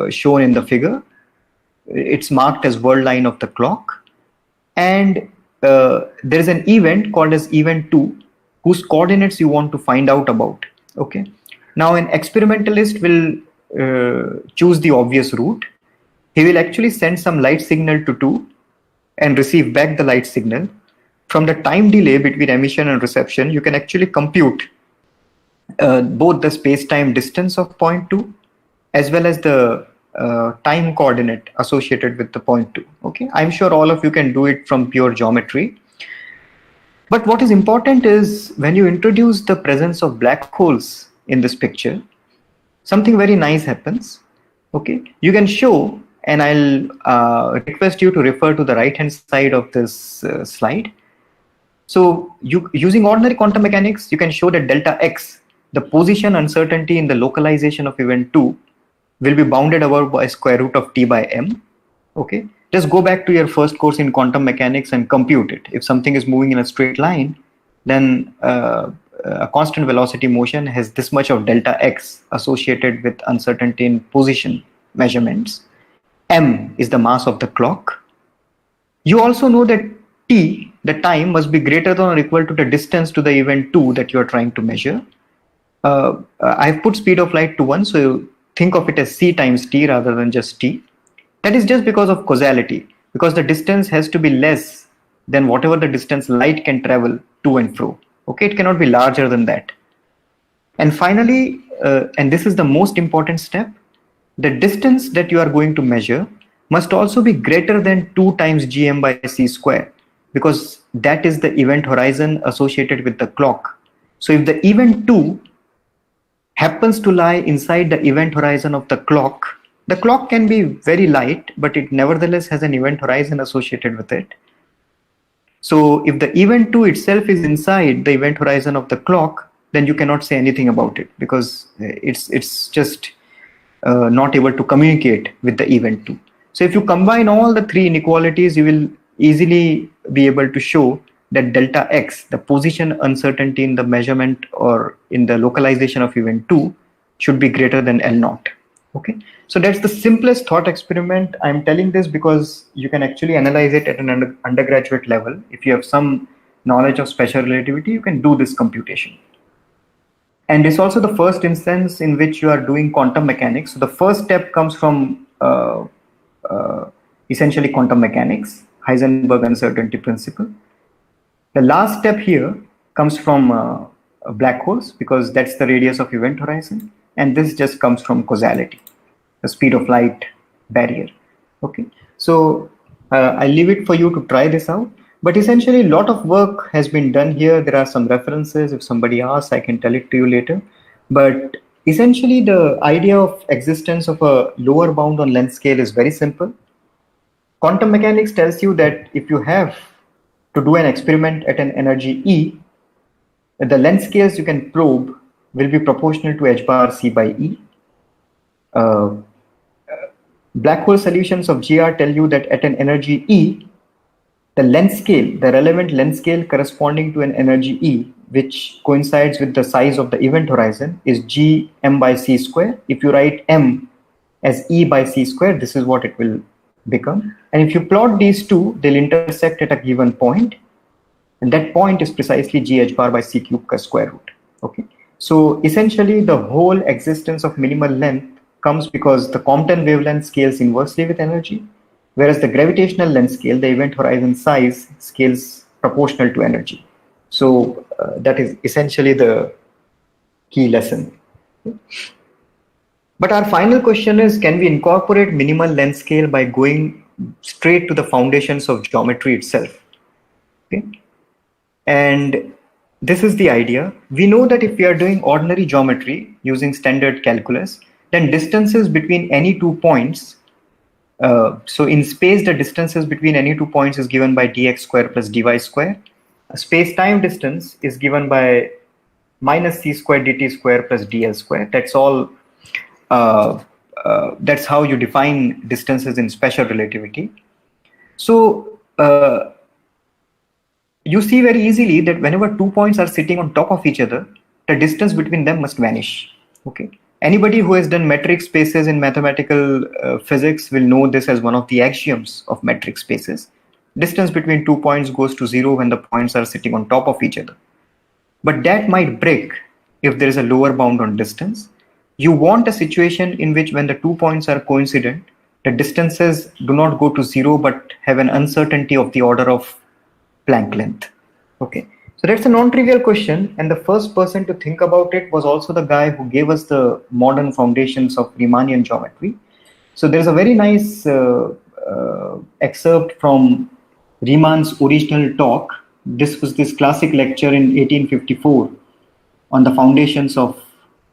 S1: shown in the figure. It's marked as world line of the clock. And there is an event called as event 2 whose coordinates you want to find out about. Okay. Now an experimentalist will choose the obvious route. He will actually send some light signal to 2 and receive back the light signal. From the time delay between emission and reception, you can actually compute both the space-time distance of point 2 as well as the time coordinate associated with the point 2. Okay, I'm sure all of you can do it from pure geometry. But what is important is when you introduce the presence of black holes in this picture, something very nice happens. Okay, you can show, and I'll request you to refer to the right hand side of this slide. So using ordinary quantum mechanics, you can show that delta x, the position uncertainty in the localization of event 2, will be bounded over by square root of t by m. Okay, just go back to your first course in quantum mechanics and compute it. If something is moving in a straight line, then a constant velocity motion has this much of delta x associated with uncertainty in position measurements. M is the mass of the clock. You also know that t, the time, must be greater than or equal to the distance to the event 2 that you are trying to measure. I've put speed of light to 1, so you think of it as c times t rather than just t. That is just because of causality, because the distance has to be less than whatever the distance light can travel to and fro. Okay, it cannot be larger than that. And finally, and this is the most important step, the distance that you are going to measure must also be greater than 2 times gm by c square, because that is the event horizon associated with the clock. So if the event 2 happens to lie inside the event horizon of the clock can be very light, but it nevertheless has an event horizon associated with it. So if the event 2 itself is inside the event horizon of the clock, then you cannot say anything about it, because it's just not able to communicate with the event 2. So if you combine all the three inequalities, you will easily be able to show that delta x, the position uncertainty in the measurement or in the localization of event 2, should be greater than L naught. Okay, so that's the simplest thought experiment. I'm telling this because you can actually analyze it at an undergraduate level. If you have some knowledge of special relativity, you can do this computation. And it's also the first instance in which you are doing quantum mechanics. So the first step comes from essentially quantum mechanics, Heisenberg uncertainty principle. The last step here comes from black holes, because that's the radius of event horizon. And this just comes from causality, the speed of light barrier. Okay, so I'll leave it for you to try this out. But essentially, a lot of work has been done here. There are some references. If somebody asks, I can tell it to you later. But essentially, the idea of existence of a lower bound on length scale is very simple. Quantum mechanics tells you that if you have to do an experiment at an energy E, the length scales you can probe will be proportional to h bar c by E. Black hole solutions of GR tell you that at an energy E, the length scale, the relevant length scale corresponding to an energy E, which coincides with the size of the event horizon, is g m by c square. If you write m as E by c square, this is what it will become. And if you plot these two, they'll intersect at a given point. And that point is precisely g h bar by c cube ka square root. Okay. So essentially, the whole existence of minimal length comes because the Compton wavelength scales inversely with energy, whereas the gravitational length scale, the event horizon size, scales proportional to energy. So that is essentially the key lesson. But our final question is, can we incorporate minimal length scale by going straight to the foundations of geometry itself? Okay. And this is the idea. We know that if we are doing ordinary geometry using standard calculus, then distances between any 2 points, so in space, the distances between any 2 points is given by dx square plus dy square. A space-time distance is given by minus c square dt square plus dl square. That's all. That's how you define distances in special relativity. So you see very easily that whenever 2 points are sitting on top of each other, the distance between them must vanish. Okay. Anybody who has done metric spaces in mathematical physics will know this as one of the axioms of metric spaces. Distance between 2 points goes to 0 when the points are sitting on top of each other. But that might break if there is a lower bound on distance. You want a situation in which when the 2 points are coincident, the distances do not go to 0 but have an uncertainty of the order of Planck length. Okay. So that's a non-trivial question, and the first person to think about it was also the guy who gave us the modern foundations of Riemannian geometry. So there's a very nice excerpt from Riemann's original talk. This was this classic lecture in 1854 on the foundations of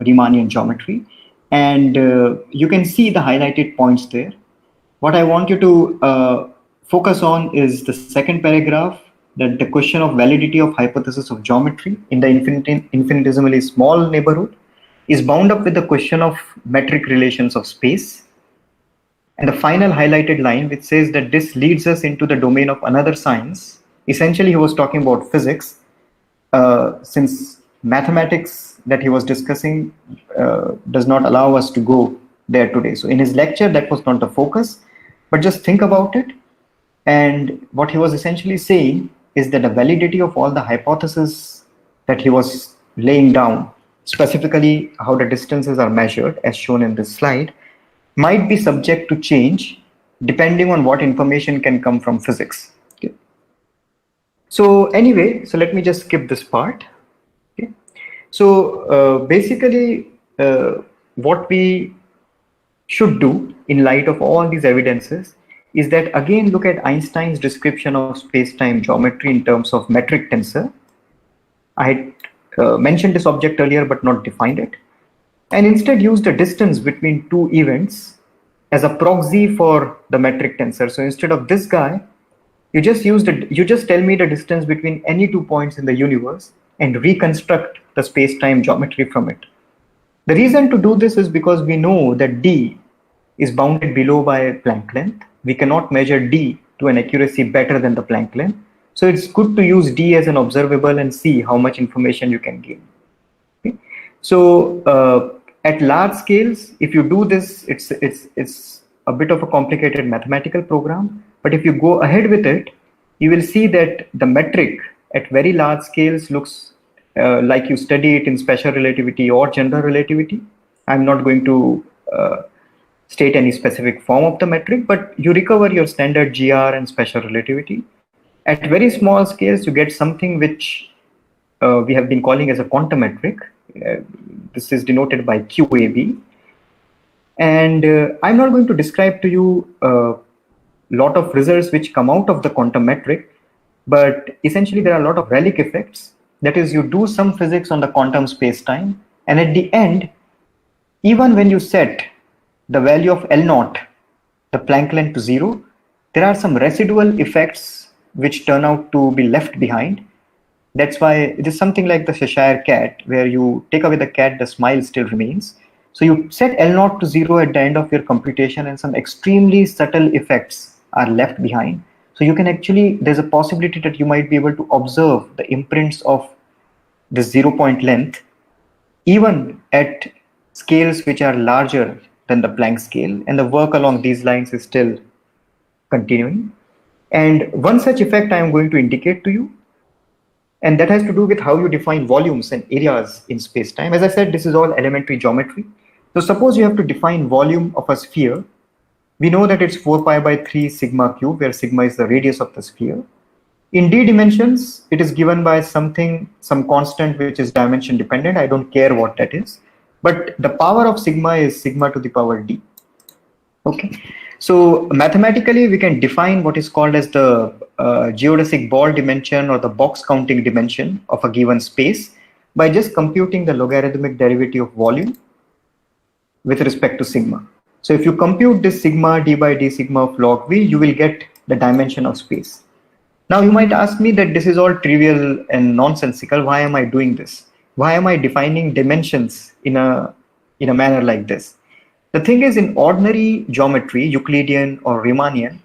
S1: Riemannian geometry, and you can see the highlighted points there. What I want you to focus on is the second paragraph, that the question of validity of hypothesis of geometry in the infinitesimally small neighborhood is bound up with the question of metric relations of space. And the final highlighted line, which says that this leads us into the domain of another science. Essentially, he was talking about physics, since mathematics that he was discussing does not allow us to go there today. So in his lecture, that was not the focus, but just think about it. And what he was essentially saying is that the validity of all the hypotheses that he was laying down, specifically how the distances are measured, as shown in this slide, might be subject to change depending on what information can come from physics. Okay. So anyway, so let me just skip this part. Okay. So basically, what we should do in light of all these evidences is that again look at Einstein's description of space-time geometry in terms of metric tensor. I had mentioned this object earlier but not defined it, and instead use the distance between two events as a proxy for the metric tensor. So instead of this guy, you just tell me the distance between any 2 points in the universe and reconstruct the space-time geometry from it. The reason to do this is because we know that d is bounded below by Planck length. We cannot measure d to an accuracy better than the Planck length. So it's good to use d as an observable and see how much information you can gain. Okay? So at large scales, if you do this, it's a bit of a complicated mathematical program. But if you go ahead with it, you will see that the metric at very large scales looks like you study it in special relativity or general relativity. I'm not going to state any specific form of the metric, but you recover your standard GR and special relativity. At very small scales, you get something which we have been calling as a quantum metric. This is denoted by QAB. And I'm not going to describe to you a lot of results which come out of the quantum metric, but essentially there are a lot of relic effects. That is, you do some physics on the quantum space-time, and at the end, even when you set the value of L0, the Planck length, to 0, there are some residual effects which turn out to be left behind. That's why it is something like the Cheshire cat, where you take away the cat, the smile still remains. So you set L0 to 0 at the end of your computation, and some extremely subtle effects are left behind. So you can actually, there's a possibility that you might be able to observe the imprints of the 0-point length, even at scales which are larger than the Planck scale. And the work along these lines is still continuing. And one such effect I am going to indicate to you, and that has to do with how you define volumes and areas in space-time. As I said, this is all elementary geometry. So suppose you have to define volume of a sphere. We know that it's 4 pi by 3 sigma cube, where sigma is the radius of the sphere. In d dimensions, it is given by some constant which is dimension dependent. I don't care what that is. But the power of sigma is sigma to the power d. Okay. So mathematically, we can define what is called as the geodesic ball dimension or the box counting dimension of a given space by just computing the logarithmic derivative of volume with respect to sigma. So if you compute this sigma d by d sigma of log v, you will get the dimension of space. Now you might ask me that this is all trivial and nonsensical. Why am I doing this? Why am I defining dimensions in a manner like this? The thing is, in ordinary geometry, Euclidean or Riemannian,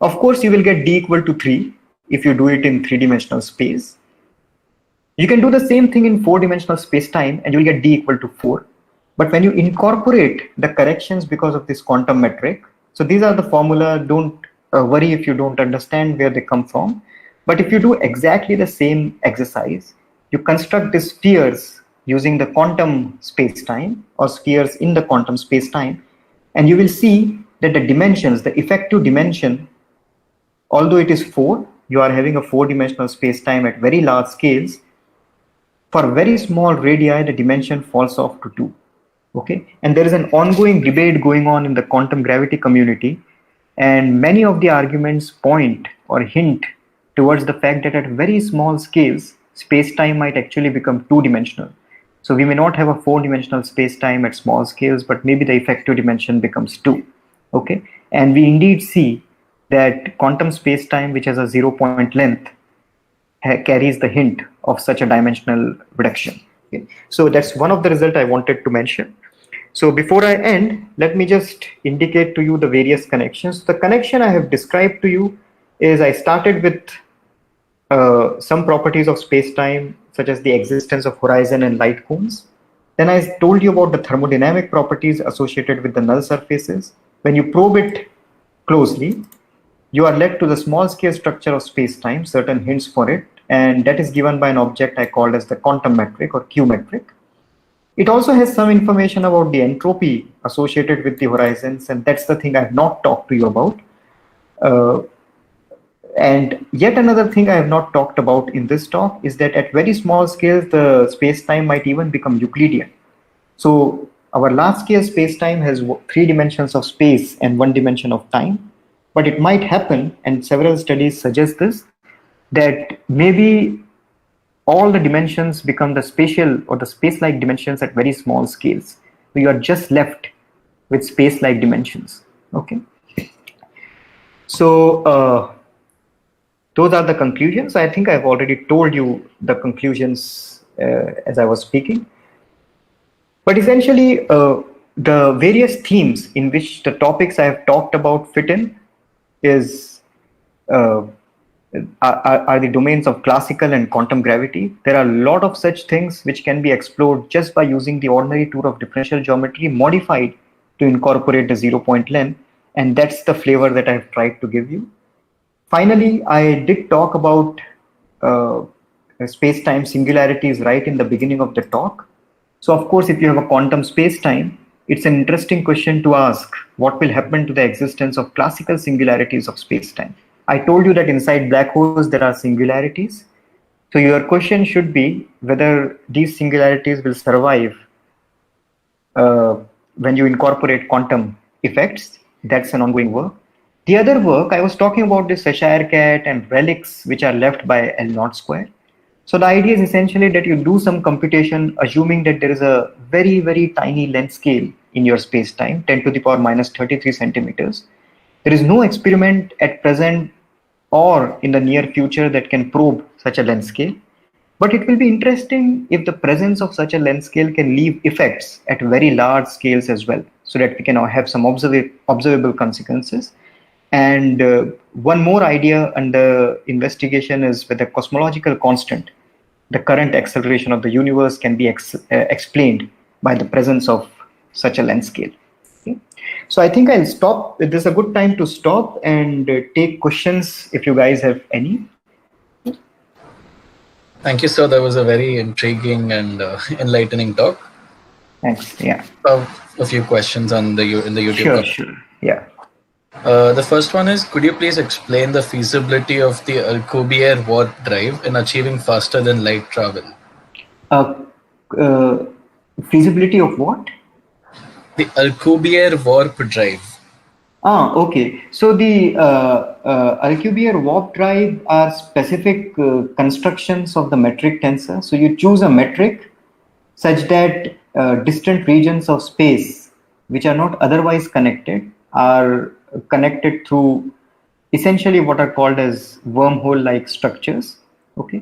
S1: of course you will get d equal to 3 if you do it in 3-dimensional space. You can do the same thing in 4-dimensional space-time and you will get d equal to 4. But when you incorporate the corrections because of this quantum metric, so these are the formula, don't worry if you don't understand where they come from. But if you do exactly the same exercise, you construct these spheres using the quantum space-time or spheres in the quantum space-time, and you will see that the dimensions, the effective dimension, although it is 4, you are having a 4-dimensional space-time at very large scales. For very small radii, the dimension falls off to 2. Okay, and there is an ongoing debate going on in the quantum gravity community, and many of the arguments point or hint towards the fact that at very small scales, space-time might actually become 2-dimensional. So we may not have a 4-dimensional space-time at small scales, but maybe the effective dimension becomes 2. Okay, and we indeed see that quantum space-time, which has a 0-point length, carries the hint of such a dimensional reduction. Okay. So that's one of the results I wanted to mention. So before I end, let me just indicate to you the various connections. The connection I have described to you is I started with some properties of space-time, such as the existence of horizon and light cones. Then I told you about the thermodynamic properties associated with the null surfaces. When you probe it closely, you are led to the small-scale structure of space-time, certain hints for it, and that is given by an object I called as the quantum metric or Q metric. It also has some information about the entropy associated with the horizons, and that's the thing I have not talked to you about. Uh, and yet another thing I have not talked about in this talk is that at very small scales, the space-time might even become Euclidean. So our large-scale space-time has 3 dimensions of space and 1 dimension of time. But it might happen, and several studies suggest this, that maybe all the dimensions become the spatial or the space-like dimensions at very small scales. We are just left with space-like dimensions. Okay. So those are the conclusions. I think I've already told you the conclusions as I was speaking. But essentially, the various themes in which the topics I have talked about fit in is uh, are the domains of classical and quantum gravity. There are a lot of such things which can be explored just by using the ordinary tool of differential geometry modified to incorporate the 0 point length, and that's the flavor that I've tried to give you. Finally, I did talk about space-time singularities right in the beginning of the talk. So of course, if you have a quantum space-time, it's an interesting question to ask, what will happen to the existence of classical singularities of space-time? I told you that inside black holes there are singularities. So your question should be whether these singularities will survive when you incorporate quantum effects. That's an ongoing work. The other work, I was talking about the Cheshire cat and relics which are left by L naught square. So the idea is essentially that you do some computation assuming that there is a very, very tiny length scale in your space-time, 10 to the power minus 33 centimeters. There is no experiment at present or in the near future that can probe such a length scale. But it will be interesting if the presence of such a length scale can leave effects at very large scales as well, so that we can have some observable consequences. And one more idea under investigation is whether cosmological constant, the current acceleration of the universe, can be explained by the presence of such a length scale. Okay. So I think I'll stop. This is a good time to stop and take questions if you guys have any.
S2: Thank you, sir. That was a very intriguing and enlightening talk.
S1: Thanks. Yeah.
S2: A few questions on in the YouTube.
S1: Sure. Yeah.
S2: The first one is, could you please explain the feasibility of the Alcubierre warp drive in achieving faster than light travel?
S1: Uh, uh, Feasibility of what?
S2: The Alcubierre warp drive.
S1: Okay. So the Alcubierre warp drive are specific constructions of the metric tensor. So you choose a metric such that distant regions of space, which are not otherwise connected, are connected through essentially what are called as wormhole-like structures. Okay.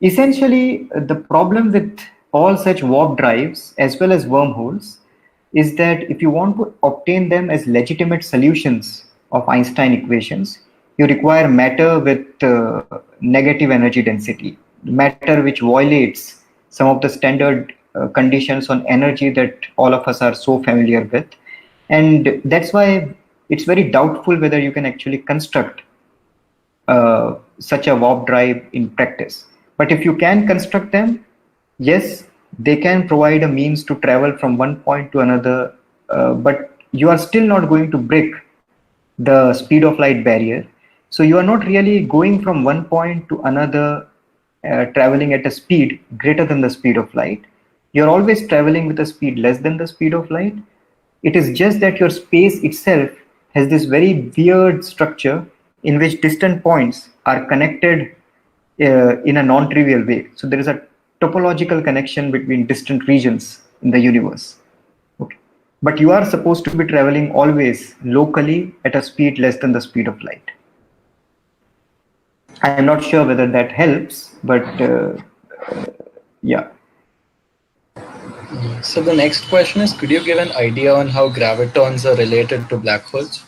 S1: Essentially, the problem with all such warp drives as well as wormholes is that if you want to obtain them as legitimate solutions of Einstein equations, you require matter with negative energy density, matter which violates some of the standard conditions on energy that all of us are so familiar with. And that's why it's very doubtful whether you can actually construct such a warp drive in practice. But if you can construct them, yes, they can provide a means to travel from one point to another, but you are still not going to break the speed of light barrier. So you are not really going from one point to another, traveling at a speed greater than the speed of light. You're always traveling with a speed less than the speed of light. It is just that your space itself has this very weird structure in which distant points are connected in a non-trivial way. So there is a topological connection between distant regions in the universe. Okay. But you are supposed to be traveling always locally at a speed less than the speed of light. I am not sure whether that helps, but yeah.
S2: So the next question is, could you give an idea on how gravitons are related to black holes?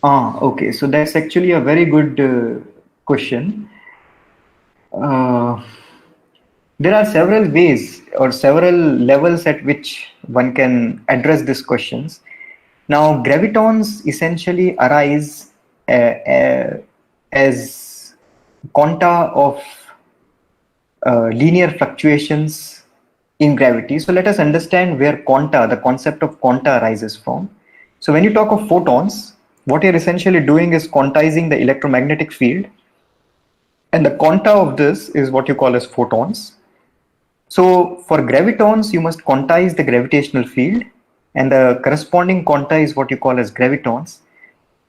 S1: Okay. So that's actually a very good question. Uh, there are several ways or several levels at which one can address these questions. Now, gravitons essentially arise as quanta of linear fluctuations in gravity. So let us understand where quanta, the concept of quanta, arises from. So when you talk of photons, what you're essentially doing is quantizing the electromagnetic field, and the quanta of this is what you call as photons. So for gravitons, you must quantize the gravitational field, and the corresponding quanta is what you call as gravitons.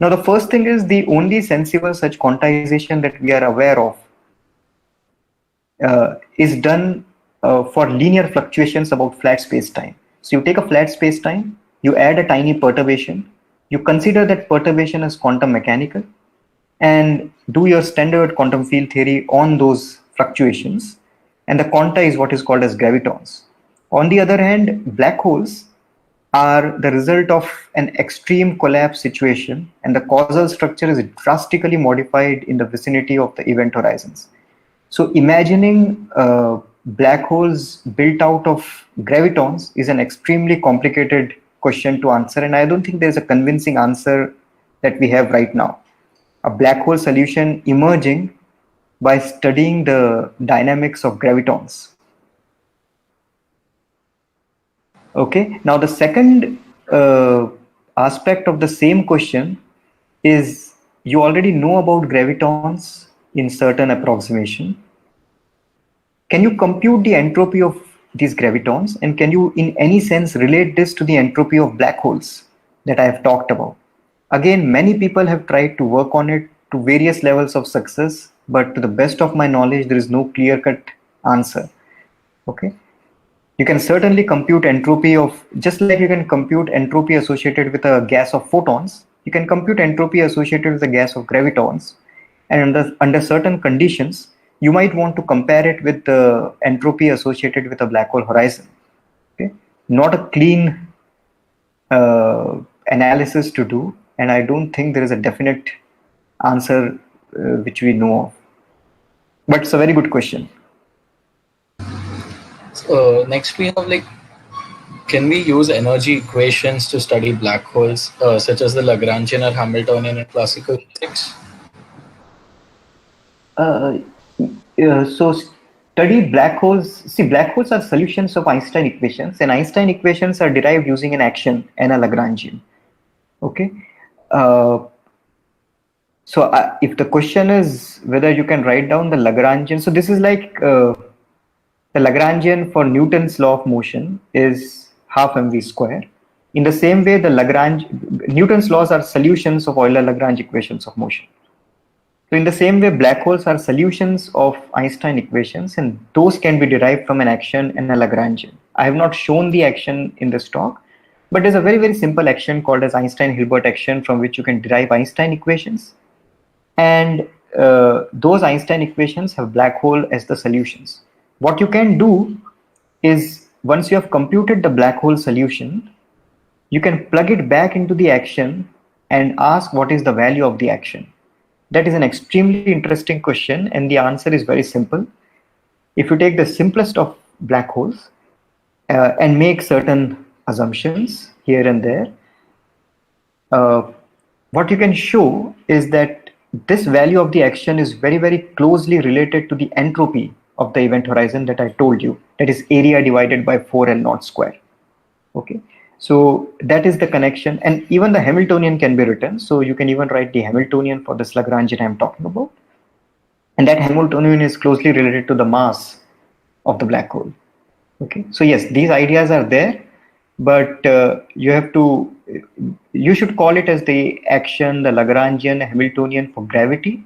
S1: Now, the first thing is the only sensible such quantization that we are aware of is done for linear fluctuations about flat space-time. So you take a flat space-time, you add a tiny perturbation, you consider that perturbation as quantum mechanical, and do your standard quantum field theory on those fluctuations. And the quanta is what is called as gravitons. On the other hand, black holes are the result of an extreme collapse situation, and the causal structure is drastically modified in the vicinity of the event horizons. So imagining black holes built out of gravitons is an extremely complicated question to answer, and I don't think there's a convincing answer that we have right now. A black hole solution emerging by studying the dynamics of gravitons. Okay, now the second aspect of the same question is you already know about gravitons in certain approximation. Can you compute the entropy of these gravitons, and can you in any sense relate this to the entropy of black holes that I have talked about? Again, many people have tried to work on it to various levels of success, but to the best of my knowledge, there is no clear-cut answer. Okay. You can certainly compute entropy of, just like you can compute entropy associated with a gas of photons, you can compute entropy associated with a gas of gravitons. And under certain conditions, you might want to compare it with the entropy associated with a black hole horizon. Okay? Not a clean analysis to do, and I don't think there is a definite answer which we know of. But it's a very good question.
S2: Next we have like, can we use energy equations to study black holes, such as the Lagrangian or Hamiltonian in classical physics?
S1: Uh, so study black holes. See, black holes are solutions of Einstein equations, and Einstein equations are derived using an action and a Lagrangian. Okay. Uh, if the question is whether you can write down the Lagrangian, so this is like the Lagrangian for Newton's law of motion is half mv square. In the same way, the Newton's laws are solutions of Euler-Lagrange equations of motion. So in the same way, black holes are solutions of Einstein equations, and those can be derived from an action and a Lagrangian. I have not shown the action in this talk, but there's a very, very simple action called as Einstein-Hilbert action from which you can derive Einstein equations. And those Einstein equations have black hole as the solutions. What you can do is, once you have computed the black hole solution, you can plug it back into the action and ask what is the value of the action. That is an extremely interesting question, and the answer is very simple. If you take the simplest of black holes and make certain assumptions here and there, what you can show is that this value of the action is very, very closely related to the entropy of the event horizon that I told you, that is area divided by 4L0 square. Okay, so that is the connection, and even the Hamiltonian can be written. So you can even write the Hamiltonian for this Lagrangian I'm talking about, and that Hamiltonian is closely related to the mass of the black hole. Okay, so yes, these ideas are there, but you should call it as the action, the Lagrangian, Hamiltonian for gravity,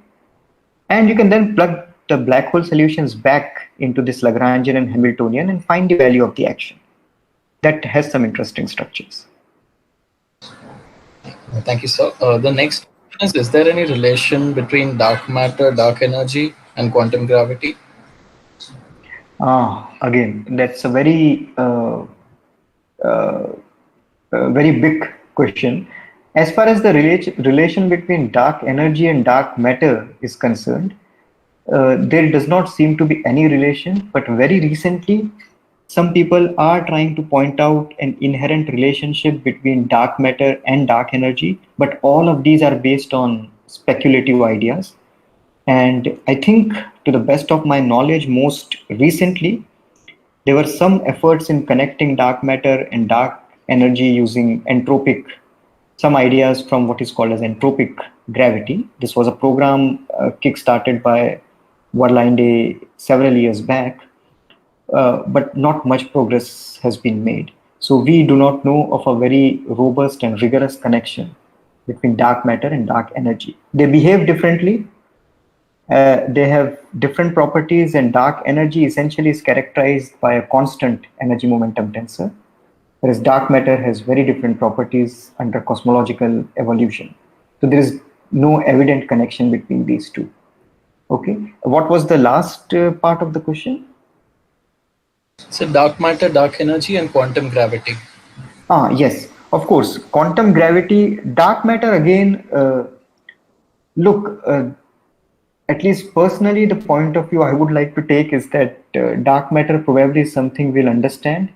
S1: and you can then plug the black hole solutions back into this Lagrangian and Hamiltonian and find the value of the action. That has some interesting structures.
S2: Thank you, sir. The next question is there any relation between dark matter, dark energy, and quantum gravity?
S1: Again, that's a very big question. As far as the relation between dark energy and dark matter is concerned, there does not seem to be any relation, but very recently, some people are trying to point out an inherent relationship between dark matter and dark energy, but all of these are based on speculative ideas. And I think, to the best of my knowledge, most recently, there were some efforts in connecting dark matter and dark energy using entropic, some ideas from what is called as entropic gravity. This was a program kick-started by Verlainde several years back, but not much progress has been made. So we do not know of a very robust and rigorous connection between dark matter and dark energy. They behave differently. They have different properties, and dark energy essentially is characterized by a constant energy momentum tensor, whereas dark matter has very different properties under cosmological evolution. So there is no evident connection between these two. Okay, what was the last part of the question?
S2: So dark matter, dark energy, and quantum gravity.
S1: Yes, of course. Quantum gravity, dark matter again. Look, at least personally, the point of view I would like to take is that dark matter probably is something we'll understand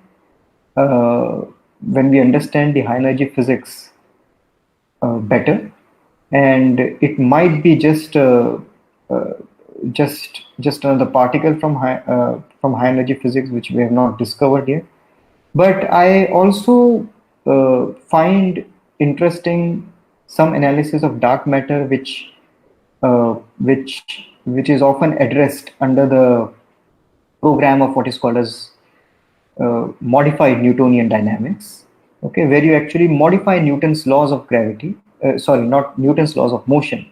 S1: when we understand the high energy physics better, and it might be uh, just another particle from high energy physics which we have not discovered yet. But I also find interesting some analysis of dark matter uh, which is often addressed under the program of what is called as modified Newtonian dynamics, okay, where you actually modify Newton's laws of gravity, sorry, not Newton's laws of motion.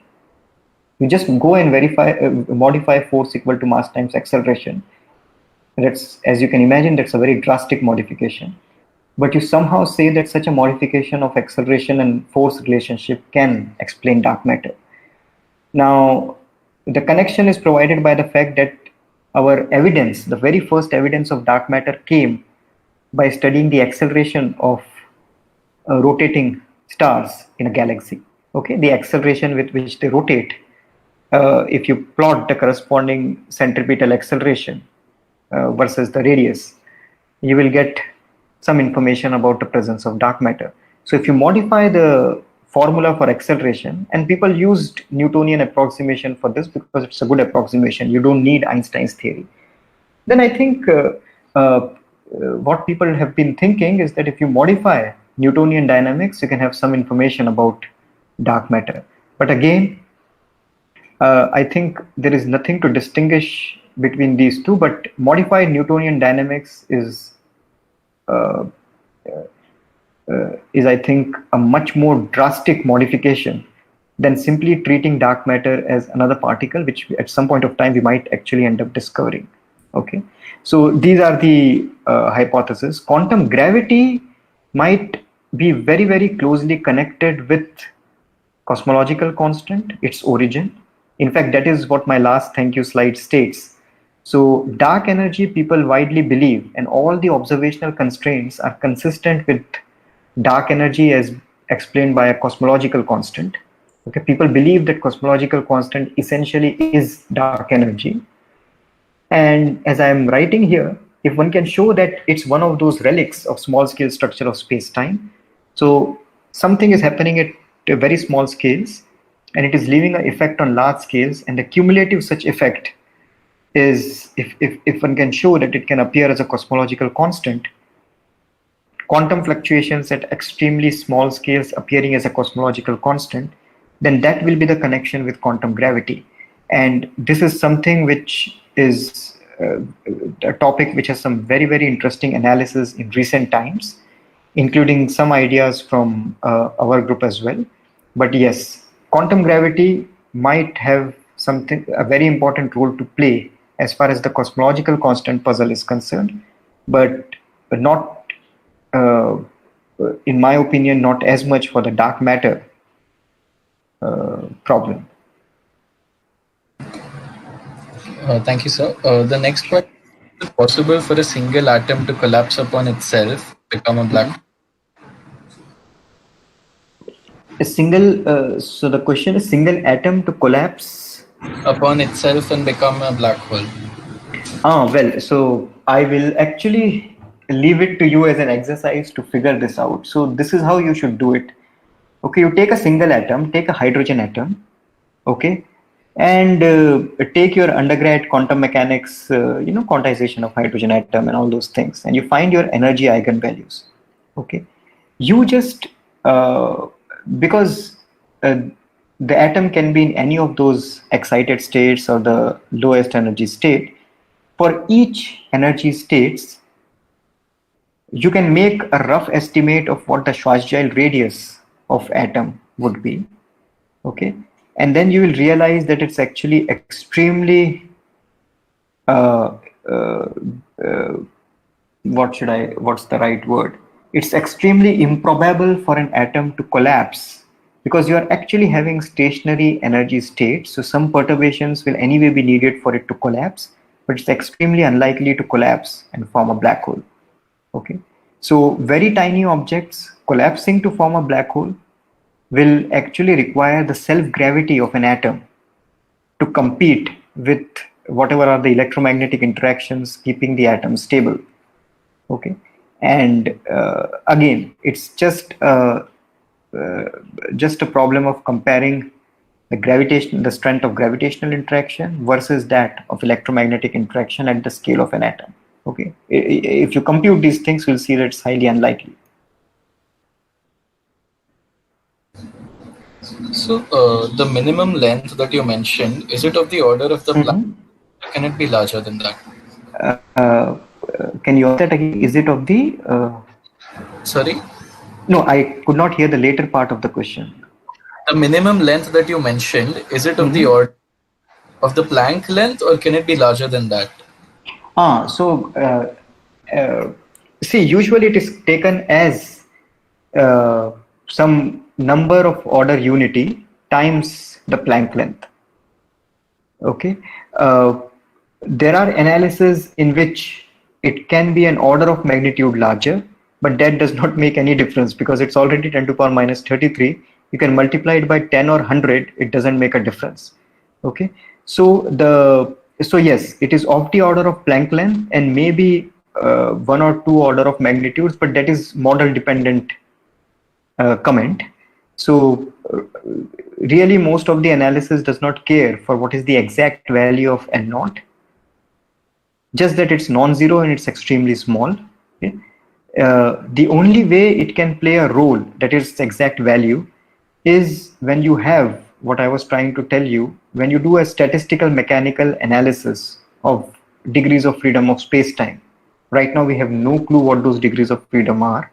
S1: You just go and modify force equal to mass times acceleration. That's, as you can imagine, that's a very drastic modification. But you somehow say that such a modification of acceleration and force relationship can explain dark matter. Now, the connection is provided by the fact that our evidence, the very first evidence of dark matter, came by studying the acceleration of rotating stars in a galaxy. Okay, the acceleration with which they rotate. If you plot the corresponding centripetal acceleration versus the radius, you will get some information about the presence of dark matter. So if you modify the formula for acceleration, and people used Newtonian approximation for this because it's a good approximation, you don't need Einstein's theory, then I think what people have been thinking is that if you modify Newtonian dynamics, you can have some information about dark matter. But again, I think there is nothing to distinguish between these two, but modified Newtonian dynamics is I think, a much more drastic modification than simply treating dark matter as another particle, which at some point of time we might actually end up discovering. Okay, so these are the hypotheses. Quantum gravity might be very, very closely connected with cosmological constant, its origin. In fact, that is what my last thank you slide states. So dark energy, people widely believe, and all the observational constraints are consistent with dark energy as explained by a cosmological constant. Okay, people believe that cosmological constant essentially is dark energy. And as I am writing here, if one can show that it's one of those relics of small scale structure of space-time, so something is happening at very small scales, and it is leaving an effect on large scales, and the cumulative such effect is, if one can show that it can appear as a cosmological constant, quantum fluctuations at extremely small scales appearing as a cosmological constant, then that will be the connection with quantum gravity. And this is something which is a topic which has some very, very interesting analysis in recent times, including some ideas from our group as well. But yes, quantum gravity might have a very important role to play as far as the cosmological constant puzzle is concerned, but not, in my opinion, not as much for the dark matter problem.
S2: Thank you, sir. The next question. Is it possible for a single atom to collapse upon itself, become a black hole?
S1: A single, so the question is single atom to collapse.
S2: Upon itself and become a black hole?
S1: Well, so I will actually leave it to you as an exercise to figure this out. So this is how you should do it. Okay, you take a single atom, take a hydrogen atom, okay, and take your undergrad quantum mechanics, quantization of hydrogen atom and all those things, and you find your energy eigenvalues. Okay, you just because the atom can be in any of those excited states or the lowest energy state. For each energy states, you can make a rough estimate of what the Schwarzschild radius of atom would be. Okay, and then you will realize that it's actually extremely uh, uh, uh, what's the right word, it's extremely improbable for an atom to collapse because you are actually having stationary energy states, so some perturbations will anyway be needed for it to collapse, but it's extremely unlikely to collapse and form a black hole. Okay, so very tiny objects collapsing to form a black hole will actually require the self-gravity of an atom to compete with whatever are the electromagnetic interactions keeping the atom stable. Okay, and again, it's just a problem of comparing the strength of gravitational interaction versus that of electromagnetic interaction at the scale of an atom. Okay, if you compute these things, you'll see that it's highly unlikely.
S2: So, the minimum length that you mentioned, is it of the order of the black hole? Or can it be larger than that?
S1: Can you ask that again? Is it of the?
S2: Sorry?
S1: No, I could not hear the later part of the question.
S2: The minimum length that you mentioned, is it of the order of the Planck length, or can it be larger than that?
S1: See, usually it is taken as some number of order unity times the Planck length. Okay, there are analyses in which it can be an order of magnitude larger, but that does not make any difference because it's already 10 to the power minus 33. You can multiply it by 10 or 100, it doesn't make a difference. Okay, so yes, it is of the order of Planck length and maybe one or two order of magnitudes, but that is model dependent comment. So really most of the analysis does not care for what is the exact value of N naught, just that it's non-zero and it's extremely small. Okay? The only way it can play a role, that is its exact value, is when you have what I was trying to tell you, when you do a statistical mechanical analysis of degrees of freedom of space-time. Right now we have no clue what those degrees of freedom are.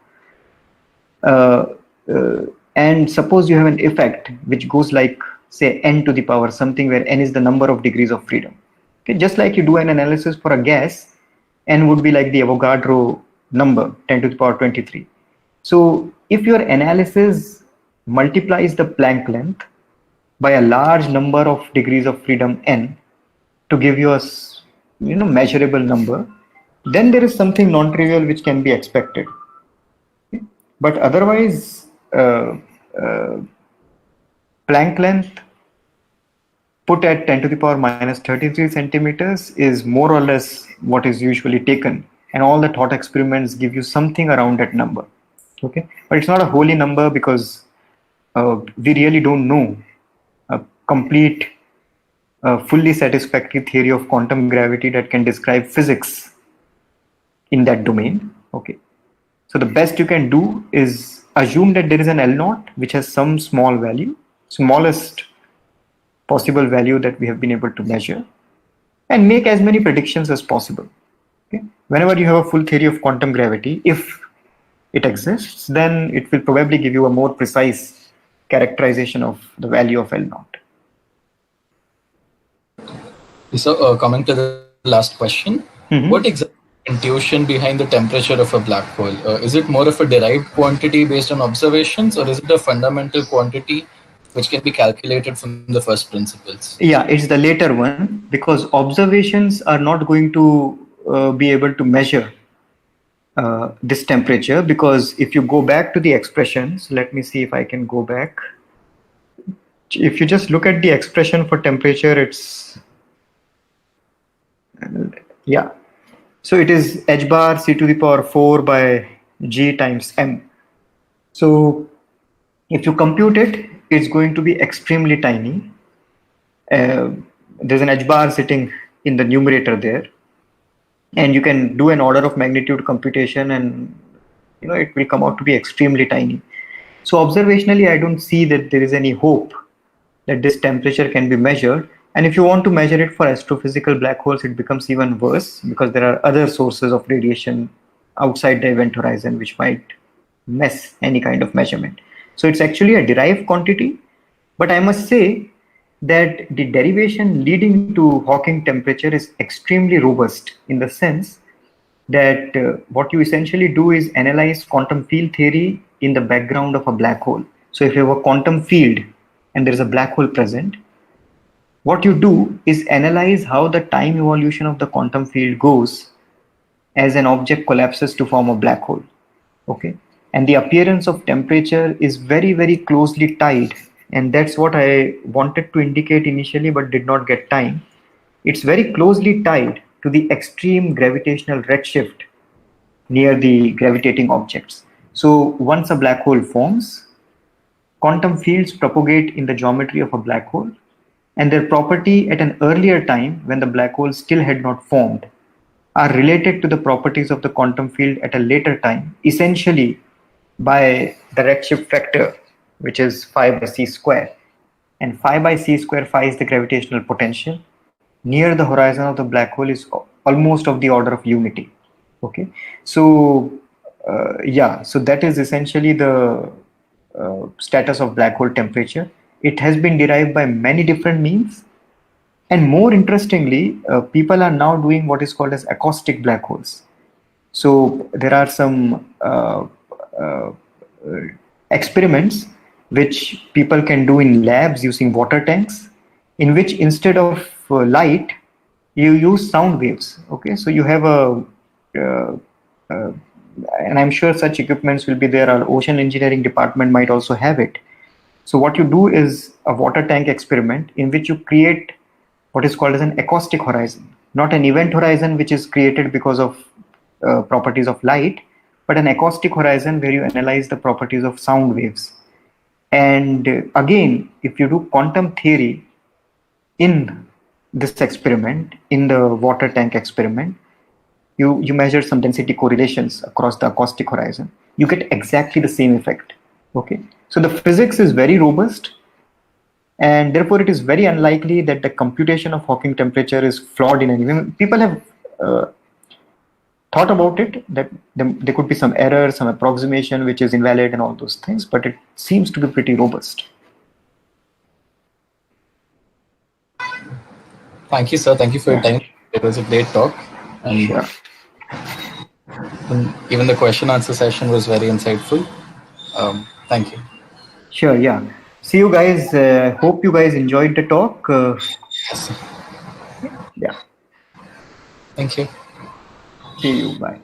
S1: And suppose you have an effect which goes like, say, n to the power something, where n is the number of degrees of freedom. Okay, just like you do an analysis for a gas, n would be like the Avogadro number, 10 to the power 23. So if your analysis multiplies the Planck length by a large number of degrees of freedom n to give you a measurable number, then there is something non-trivial which can be expected. Okay? But otherwise, Planck length put at 10 to the power minus 33 centimeters is more or less what is usually taken, and all the thought experiments give you something around that number. Okay, but it's not a holy number because we really don't know a complete, fully satisfactory theory of quantum gravity that can describe physics in that domain. Okay, so the best you can do is assume that there is an L naught which has some small value, smallest possible value that we have been able to measure, and make as many predictions as possible. Okay? Whenever you have a full theory of quantum gravity, if it exists, then it will probably give you a more precise characterization of the value of L naught.
S2: So, coming to the last question, what exactly intuition behind the temperature of a black hole? Is it more of a derived quantity based on observations, or is it a fundamental quantity which can be calculated from the first principles?
S1: Yeah, it's the later one, because observations are not going to be able to measure this temperature, because if you go back to the expressions, let me see if I can go back. If you just look at the expression for temperature, it's yeah. So it is h bar c to the power 4 by g times m. So if you compute it, it's going to be extremely tiny. There's an h bar sitting in the numerator there, and you can do an order of magnitude computation, and it will come out to be extremely tiny. So observationally, I don't see that there is any hope that this temperature can be measured. And if you want to measure it for astrophysical black holes, it becomes even worse, because there are other sources of radiation outside the event horizon which might mess any kind of measurement. So it's actually a derived quantity, but I must say that the derivation leading to Hawking temperature is extremely robust, in the sense that what you essentially do is analyze quantum field theory in the background of a black hole. So if you have a quantum field and there is a black hole present, what you do is analyze how the time evolution of the quantum field goes as an object collapses to form a black hole. Okay, and the appearance of temperature is very, very closely tied, and that's what I wanted to indicate initially but did not get time. It's very closely tied to the extreme gravitational redshift near the gravitating objects. So once a black hole forms, quantum fields propagate in the geometry of a black hole, and their property at an earlier time, when the black hole still had not formed, are related to the properties of the quantum field at a later time, essentially by the redshift factor, which is phi by c square. And phi by c square, phi is the gravitational potential near the horizon of the black hole, is almost of the order of unity. Okay, so so that is essentially the status of black hole temperature. It has been derived by many different means, and more interestingly, people are now doing what is called as acoustic black holes. So there are some experiments which people can do in labs using water tanks, in which instead of light, you use sound waves. Okay, so you have and I'm sure such equipments will be there. Our ocean engineering department might also have it. So what you do is a water tank experiment in which you create what is called as an acoustic horizon, not an event horizon which is created because of properties of light, but an acoustic horizon where you analyze the properties of sound waves. And again, if you do quantum theory in this experiment, in the water tank experiment, you measure some density correlations across the acoustic horizon, you get exactly the same effect. Okay, so the physics is very robust, and therefore it is very unlikely that the computation of Hawking temperature is flawed in any way. People have thought about it, that there could be some error, some approximation which is invalid and all those things, but it seems to be pretty robust.
S2: Thank you, sir. Thank you for your time. It was a great talk. And
S1: Sure.
S2: Even the question answer session was very insightful. Thank you.
S1: Sure, yeah. See you guys. Hope you guys enjoyed the talk.
S2: Yes.
S1: Yeah.
S2: Thank you.
S1: See you. Bye.